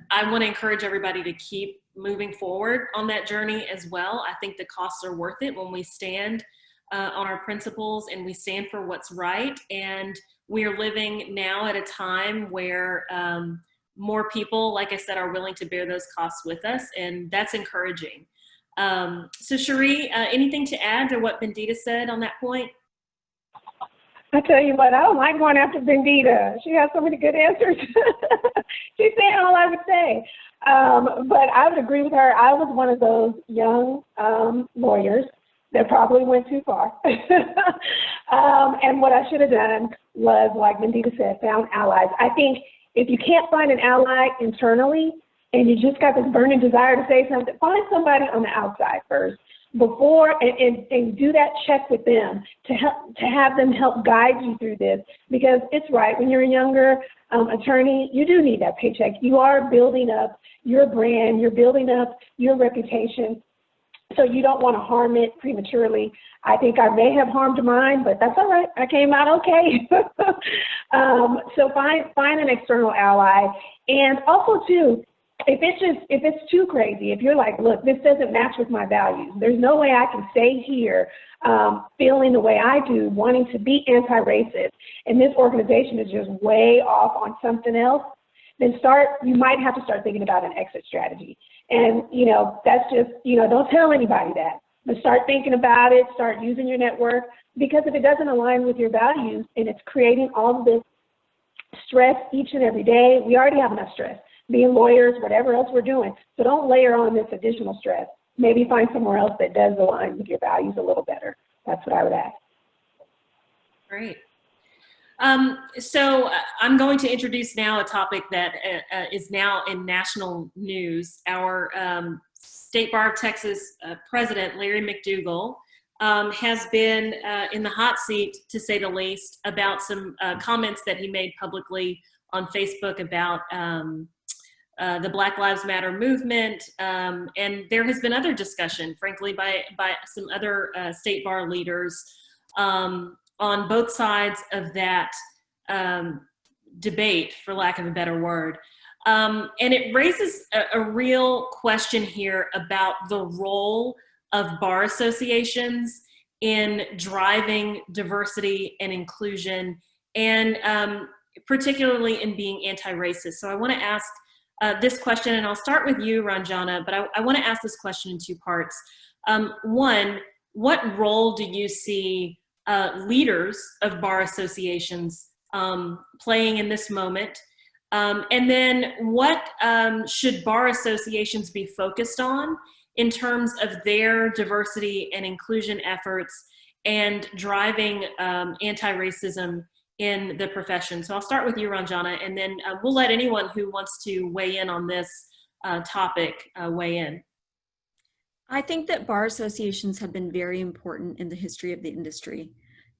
I want to encourage everybody to keep moving forward on that journey as well. I think the costs are worth it when we stand on our principles and we stand for what's right. And we are living now at a time where more people, like I said, are willing to bear those costs with us, and that's encouraging. So Cherie, anything to add to what Bandita said on that point? I tell you what, I don't like going after Bandita. She has so many good answers. She's saying all I would say. But I would agree with her. I was one of those young lawyers that probably went too far. And what I should have done was, like Bandita said, found allies. I think if you can't find an ally internally and you just got this burning desire to say something, find somebody on the outside first. Before and do that check with them to have them help guide you through this, because it's right, when you're a younger attorney, you do need that paycheck. You are building up your brand, you're building up your reputation, so you don't want to harm it prematurely. I think I may have harmed mine, but that's all right. I came out okay. So find an external ally, and also too, if it's too crazy, if you're like, look, this doesn't match with my values, there's no way I can stay here feeling the way I do, wanting to be anti-racist, and this organization is just way off on something else, then you might have to start thinking about an exit strategy. And, that's just, don't tell anybody that, but start thinking about it, start using your network, because if it doesn't align with your values and it's creating all of this stress each and every day, we already have enough stress. Being lawyers, whatever else we're doing. So don't layer on this additional stress. Maybe find somewhere else that does align with your values a little better. That's what I would ask. Great. So I'm going to introduce now a topic that is now in national news. Our State Bar of Texas President, Larry McDougall, has been in the hot seat, to say the least, about some comments that he made publicly on Facebook about the Black Lives Matter movement, and there has been other discussion, frankly, by some other state bar leaders on both sides of that debate, for lack of a better word. And it raises a real question here about the role of bar associations in driving diversity and inclusion, and particularly in being anti-racist. So I want to ask this question, and I'll start with you, Ranjana, but I want to ask this question in two parts. One, what role do you see leaders of bar associations playing in this moment? And then what should bar associations be focused on in terms of their diversity and inclusion efforts and driving anti-racism in the profession? So I'll start with you, Ranjana, and then we'll let anyone who wants to weigh in on this topic weigh in. I think that bar associations have been very important in the history of the industry,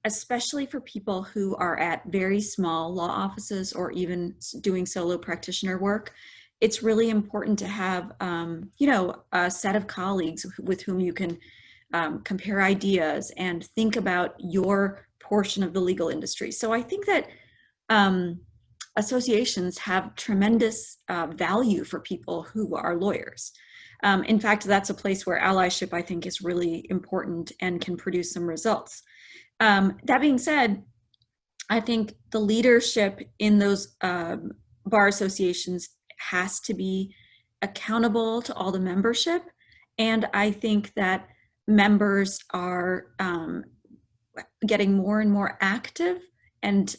especially for people who are at very small law offices or even doing solo practitioner work. It's really important to have, a set of colleagues with whom you can compare ideas and think about your portion of the legal industry. So I think that associations have tremendous value for people who are lawyers. In fact, that's a place where allyship, I think, is really important and can produce some results. That being said, I think the leadership in those bar associations has to be accountable to all the membership. And I think that members are getting more and more active and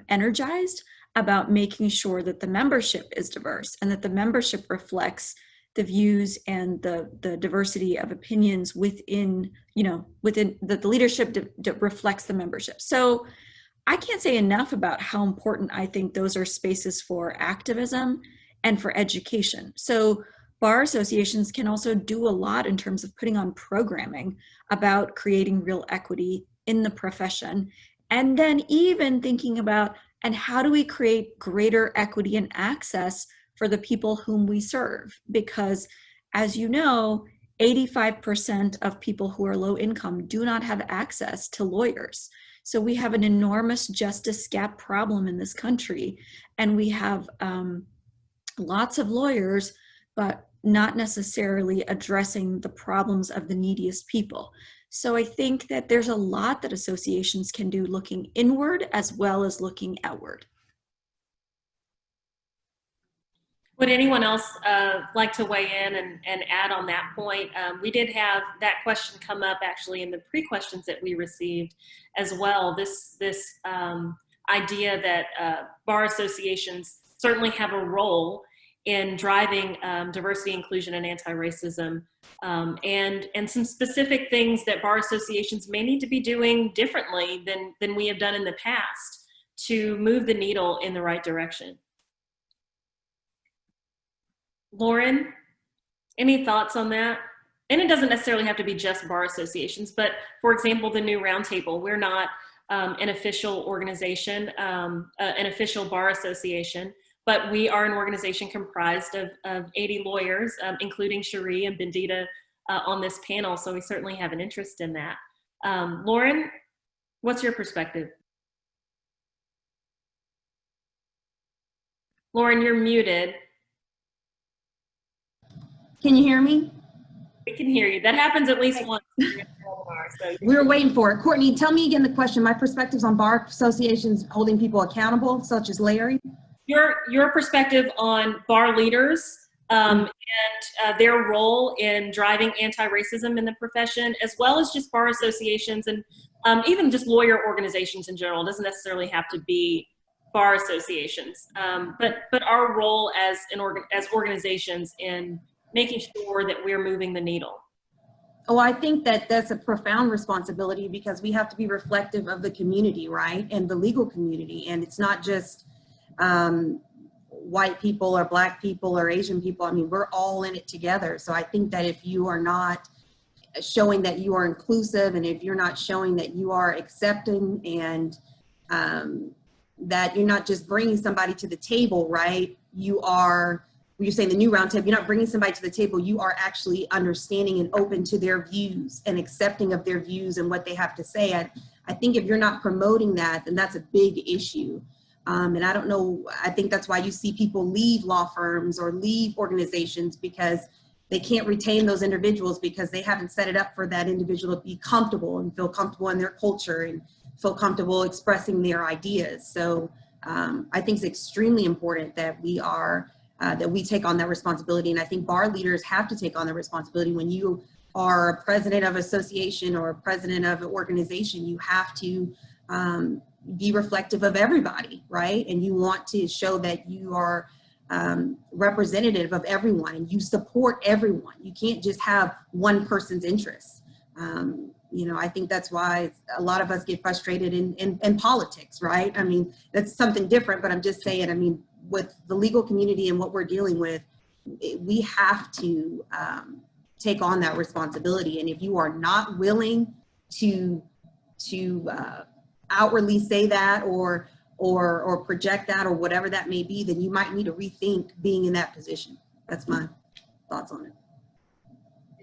energized about making sure that the membership is diverse and that the membership reflects the views and the diversity of opinions within the leadership reflects the membership. So I can't say enough about how important I think those are spaces for activism and for education. So bar associations can also do a lot in terms of putting on programming about creating real equity in the profession, and then even thinking about, and how do we create greater equity and access for the people whom we serve? Because as you know, 85% of people who are low income do not have access to lawyers. So we have an enormous justice gap problem in this country, and we have lots of lawyers, but not necessarily addressing the problems of the neediest people. So I think that there's a lot that associations can do looking inward as well as looking outward. Would anyone else like to weigh in and add on that point? We did have that question come up actually in the pre-questions that we received as well. This idea that bar associations certainly have a role in driving diversity, inclusion, and anti-racism, and some specific things that bar associations may need to be doing differently than we have done in the past to move the needle in the right direction. Lauren, any thoughts on that? And it doesn't necessarily have to be just bar associations, but for example, the New Roundtable, we're not an official organization, an official bar association, but we are an organization comprised of 80 lawyers, including Cherie and Bindita on this panel, so we certainly have an interest in that. Lauren, what's your perspective? Lauren, you're muted. Can you hear me? We can hear you. That happens at least once. We were waiting for it. Courtney, tell me again the question. My perspectives on bar associations holding people accountable, such as Larry. Your perspective on bar leaders and their role in driving anti-racism in the profession, as well as just bar associations and even just lawyer organizations in general. It doesn't necessarily have to be bar associations, but our role as organizations in making sure that we're moving the needle. Oh, I think that that's a profound responsibility, because we have to be reflective of the community, right? And the legal community. And it's not just white people or black people or Asian people. I mean, we're all in it together. So I think that if you are not showing that you are inclusive, and if you're not showing that you are accepting, and that you're not just bringing somebody to the table, right? You're saying the New Roundtable, you're not bringing somebody to the table, you are actually understanding and open to their views and accepting of their views and what they have to say. I think if you're not promoting that, then that's a big issue. And I don't know, I think that's why you see people leave law firms or leave organizations, because they can't retain those individuals because they haven't set it up for that individual to be comfortable and feel comfortable in their culture and feel comfortable expressing their ideas. So I think it's extremely important that we take on that responsibility. And I think bar leaders have to take on the responsibility. When you are a president of an association or a president of an organization, you have to be reflective of everybody, right? And you want to show that you are representative of everyone and you support everyone. You can't just have one person's interests. You know, I think that's why a lot of us get frustrated in politics, right? I mean, that's something different, but I'm just saying, I mean, with the legal community and what we're dealing with, we have to take on that responsibility. And if you are not willing to outwardly say that or project that or whatever that may be, then you might need to rethink being in that position. That's my thoughts on it.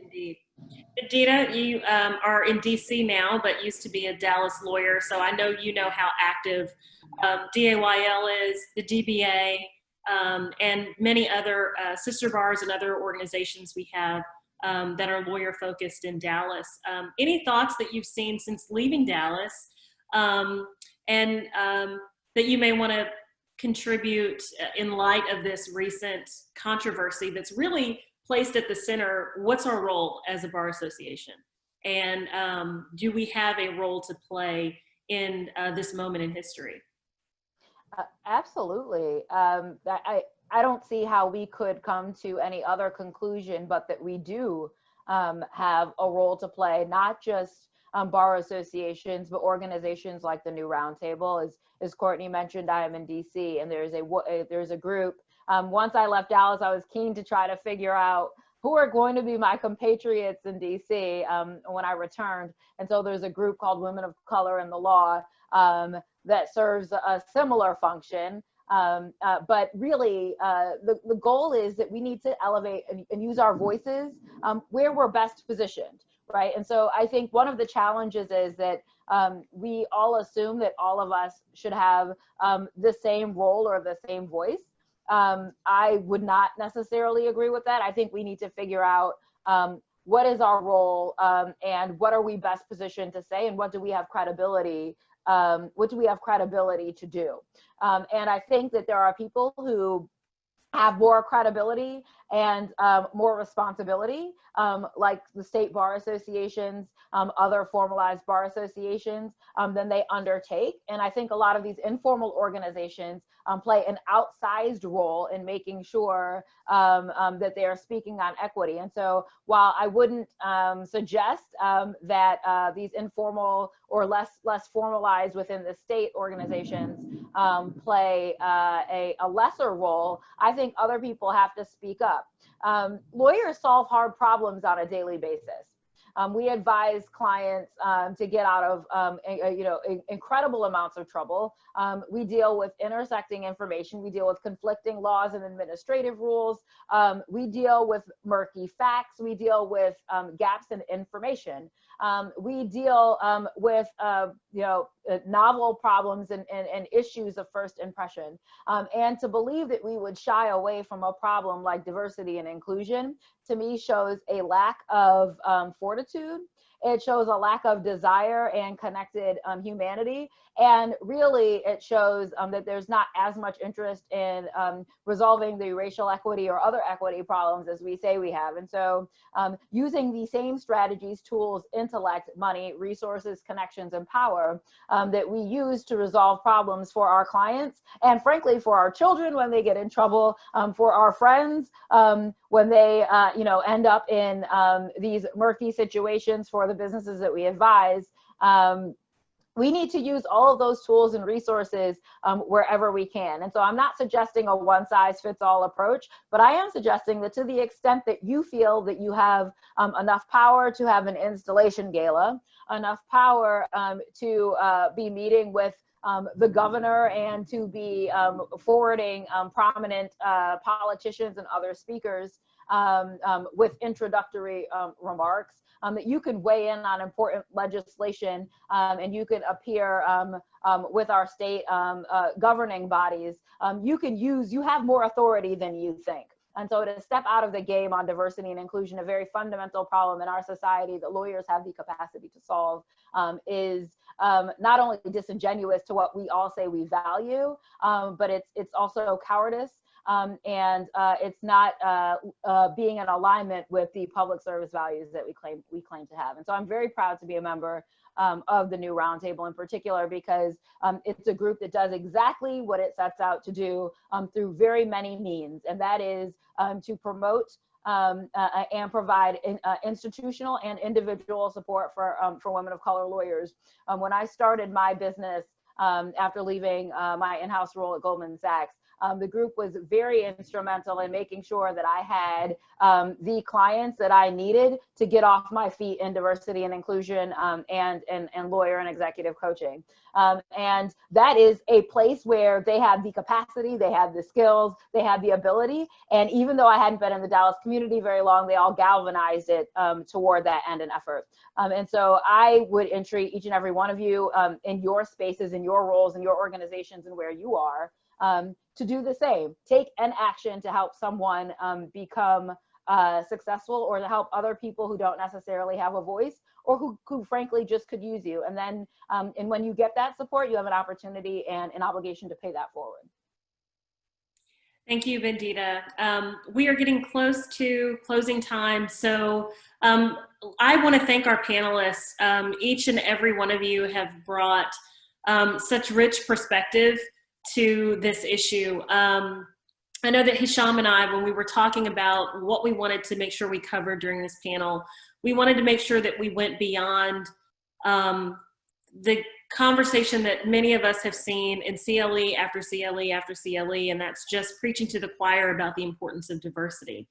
Indeed. Vandita, you are in DC now, but used to be a Dallas lawyer. So I know you know how active DAYL is, the DBA, and many other sister bars and other organizations we have that are lawyer focused in Dallas. Any thoughts that you've seen since leaving Dallas and that you may want to contribute in light of this recent controversy that's really placed at the center? What's our role as a bar association? And do we have a role to play in this moment in history? Absolutely. I don't see how we could come to any other conclusion but that we do have a role to play, not just bar associations, but organizations like the New Roundtable. As Courtney mentioned, I am in DC, and there's a group. Once I left Dallas, I was keen to try to figure out who are going to be my compatriots in DC when I returned. And so there's a group called Women of Color in the Law that serves a similar function. But really, the goal is that we need to elevate and use our voices where we're best positioned, right? And so I think one of the challenges is that we all assume that all of us should have the same role or the same voice. I would not necessarily agree with that. I think we need to figure out what is our role and what are we best positioned to say, and what do we have credibility to do. And I think that there are people who have more credibility and more responsibility, like the state bar associations, other formalized bar associations, than they undertake. And I think a lot of these informal organizations play an outsized role in making sure that they are speaking on equity. And so while I wouldn't suggest that these informal or less formalized within the state organizations play a lesser role, I think other people have to speak up. Lawyers solve hard problems on a daily basis. We advise clients to get out of incredible amounts of trouble. We deal with intersecting information. We deal with conflicting laws and administrative rules. We deal with murky facts. We deal with gaps in information. We deal with novel problems and issues of first impression. And to believe that we would shy away from a problem like diversity and inclusion, to me, shows a lack of fortitude. It shows a lack of desire and connected humanity. And really, it shows that there's not as much interest in resolving the racial equity or other equity problems as we say we have. And so using the same strategies, tools, intellect, money, resources, connections, and power that we use to resolve problems for our clients, and frankly, for our children when they get in trouble, for our friends when they end up in these murky situations, for the businesses that we advise. We need to use all of those tools and resources wherever we can. And so I'm not suggesting a one-size-fits-all approach, but I am suggesting that to the extent that you feel that you have enough power to have an installation gala, enough power to be meeting with the governor and to be forwarding prominent politicians and other speakers with introductory remarks, that you can weigh in on important legislation, and you can appear with our state governing bodies. You have more authority than you think. And so to step out of the game on diversity and inclusion, a very fundamental problem in our society that lawyers have the capacity to solve, is not only disingenuous to what we all say we value, but it's also cowardice. And it's not being in alignment with the public service values that we claim to have. And so I'm very proud to be a member of the new roundtable in particular, because it's a group that does exactly what it sets out to do through very many means, and that is to promote and provide institutional and individual support for women of color lawyers. When I started my business after leaving my in-house role at Goldman Sachs, the group was very instrumental in making sure that I had the clients that I needed to get off my feet in diversity and inclusion and lawyer and executive coaching. And that is a place where they have the capacity, they have the skills, they have the ability. And even though I hadn't been in the Dallas community very long, they all galvanized it toward that end and effort. And so I would entreat each and every one of you in your spaces, in your roles, in your organizations, and where you are, to do the same. Take an action to help someone become successful, or to help other people who don't necessarily have a voice, or who frankly just could use you. And then, and when you get that support, you have an opportunity and an obligation to pay that forward. Thank you, Vandita. We are getting close to closing time, so I want to thank our panelists. Each and every one of you have brought such rich perspective to this issue. I know that Hisham and I, when we were talking about what we wanted to make sure we covered during this panel, we wanted to make sure that we went beyond the conversation that many of us have seen in CLE after CLE after CLE, and that's just preaching to the choir about the importance of diversity.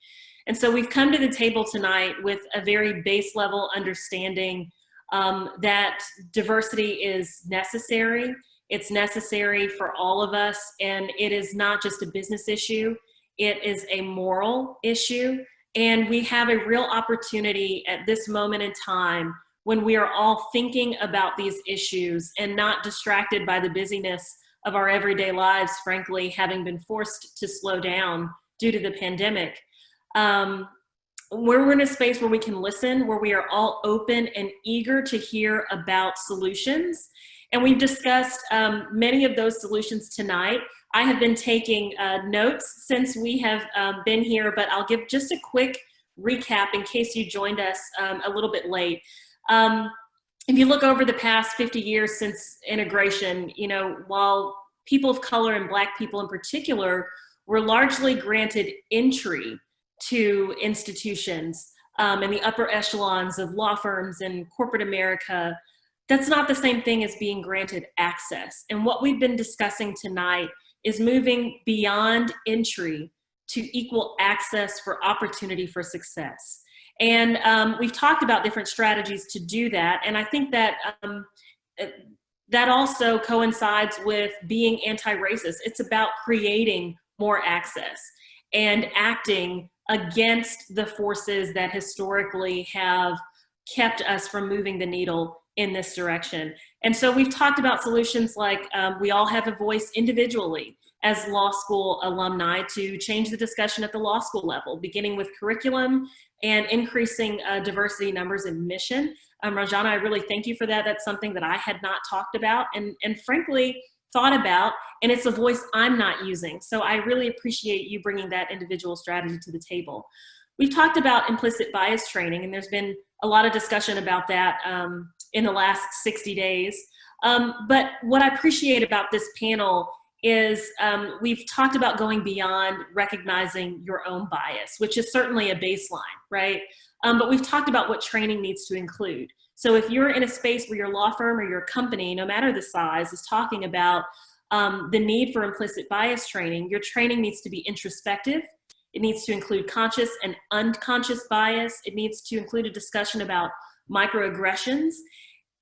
And so we've come to the table tonight with a very base level understanding that diversity is necessary. It's necessary for all of us, and it is not just a business issue, it is a moral issue. And we have a real opportunity at this moment in time, when we are all thinking about these issues and not distracted by the busyness of our everyday lives, frankly, having been forced to slow down due to the pandemic. We're in a space where we can listen, where we are all open and eager to hear about solutions. And we've discussed many of those solutions tonight. I have been taking notes since we have been here, but I'll give just a quick recap in case you joined us a little bit late. If you look over the past 50 years since integration, you know, while people of color and Black people in particular were largely granted entry to institutions in the upper echelons of law firms and corporate America, that's not the same thing as being granted access. And what we've been discussing tonight is moving beyond entry to equal access for opportunity for success. And we've talked about different strategies to do that. And I think that that also coincides with being anti-racist. It's about creating more access and acting against the forces that historically have kept us from moving the needle in this direction. And so we've talked about solutions like we all have a voice individually as law school alumni to change the discussion at the law school level, beginning with curriculum and increasing diversity numbers in admission. Rajana, I really thank you for that. That's something that I had not talked about and frankly thought about, and it's a voice I'm not using. So I really appreciate you bringing that individual strategy to the table. We've talked about implicit bias training, and there's been a lot of discussion about that in the last 60 days. But what I appreciate about this panel is we've talked about going beyond recognizing your own bias, which is certainly a baseline, right? But we've talked about what training needs to include. So if you're in a space where your law firm or your company, no matter the size, is talking about the need for implicit bias training, your training needs to be introspective. It needs to include conscious and unconscious bias. It needs to include a discussion about microaggressions.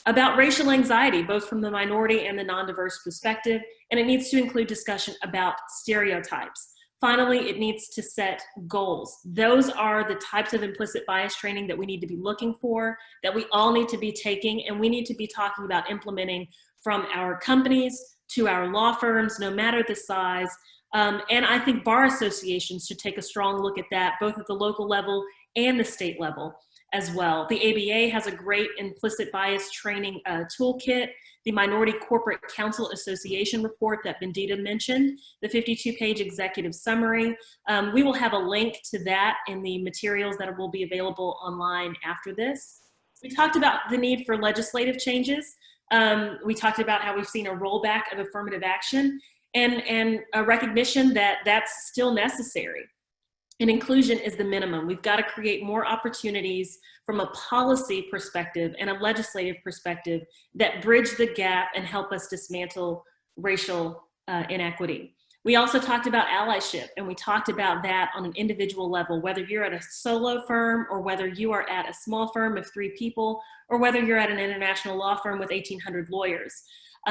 about racial anxiety, both from the minority and the non-diverse perspective, and it needs to include discussion about stereotypes. Finally, it needs to set goals. Those are the types of implicit bias training that we need to be looking for, that we all need to be taking, and we need to be talking about implementing from our companies to our law firms, no matter the size. And I think bar associations should take a strong look at that, both at the local level and the state level as well. The ABA has a great implicit bias training toolkit. The Minority Corporate Counsel Association report that Bendita mentioned, the 52-page executive summary. We will have a link to that in the materials that will be available online after this. We talked about the need for legislative changes. We talked about how we've seen a rollback of affirmative action and a recognition that that's still necessary. And inclusion is the minimum. We've got to create more opportunities from a policy perspective and a legislative perspective that bridge the gap and help us dismantle racial inequity. We also talked about allyship, and we talked about that on an individual level, whether you're at a solo firm or whether you are at a small firm of 3 people, or whether you're at an international law firm with 1,800 lawyers.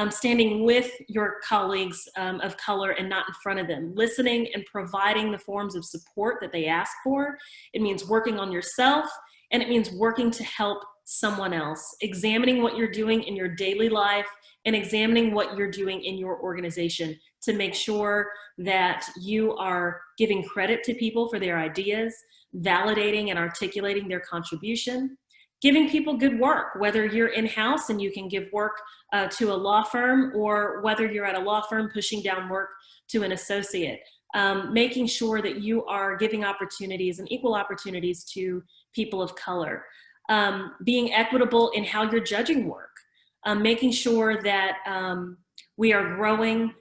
Standing with your colleagues of color and not in front of them, listening and providing the forms of support that they ask for. It means working on yourself, and it means working to help someone else, examining what you're doing in your daily life and examining what you're doing in your organization to make sure that you are giving credit to people for their ideas, validating and articulating their contribution, giving people good work, whether you're in-house and you can give work to a law firm, or whether you're at a law firm pushing down work to an associate. Making sure that you are giving opportunities and equal opportunities to people of color. Being equitable in how you're judging work. Making sure that we are growing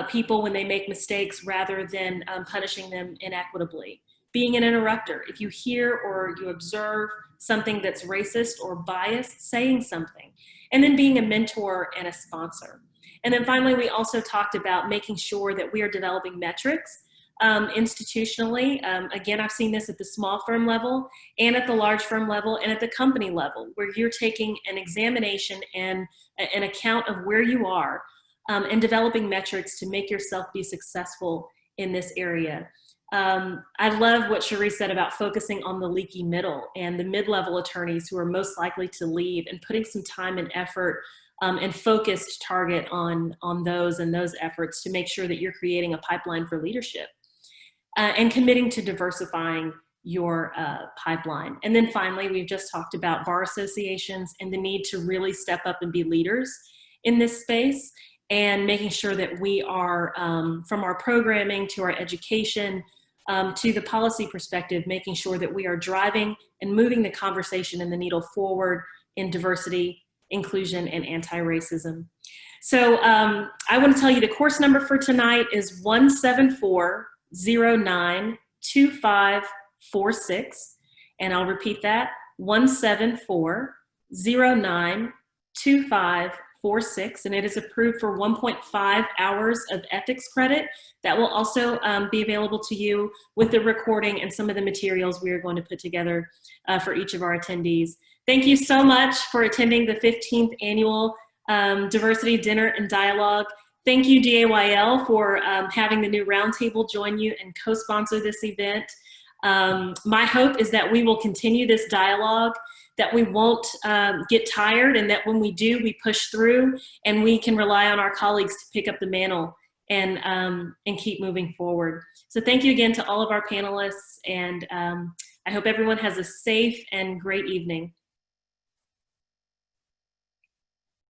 people when they make mistakes rather than punishing them inequitably. Being an interrupter. If you hear or you observe something that's racist or biased, saying something. And then being a mentor and a sponsor. And then finally, we also talked about making sure that we are developing metrics institutionally. Again, I've seen this at the small firm level and at the large firm level and at the company level, where you're taking an examination and an account of where you are and developing metrics to make yourself be successful in this area. I love what Cherie said about focusing on the leaky middle and the mid-level attorneys who are most likely to leave, and putting some time and effort and focused target on those and those efforts to make sure that you're creating a pipeline for leadership and committing to diversifying your pipeline. And then finally, we've just talked about bar associations and the need to really step up and be leaders in this space, and making sure that we are, from our programming to our education, to the policy perspective, making sure that we are driving and moving the conversation and the needle forward in diversity, inclusion, and anti-racism. So I want to tell you the course number for tonight is 174092546, and I'll repeat that, 174092546. And it is approved for 1.5 hours of ethics credit. That will also be available to you with the recording and some of the materials we are going to put together for each of our attendees. Thank you so much for attending the 15th annual Diversity Dinner and Dialogue. Thank you, DAYL, for having the new roundtable join you and co-sponsor this event. My hope is that we will continue this dialogue, that we won't get tired, and that when we do, we push through and we can rely on our colleagues to pick up the mantle and keep moving forward. So thank you again to all of our panelists, and I hope everyone has a safe and great evening.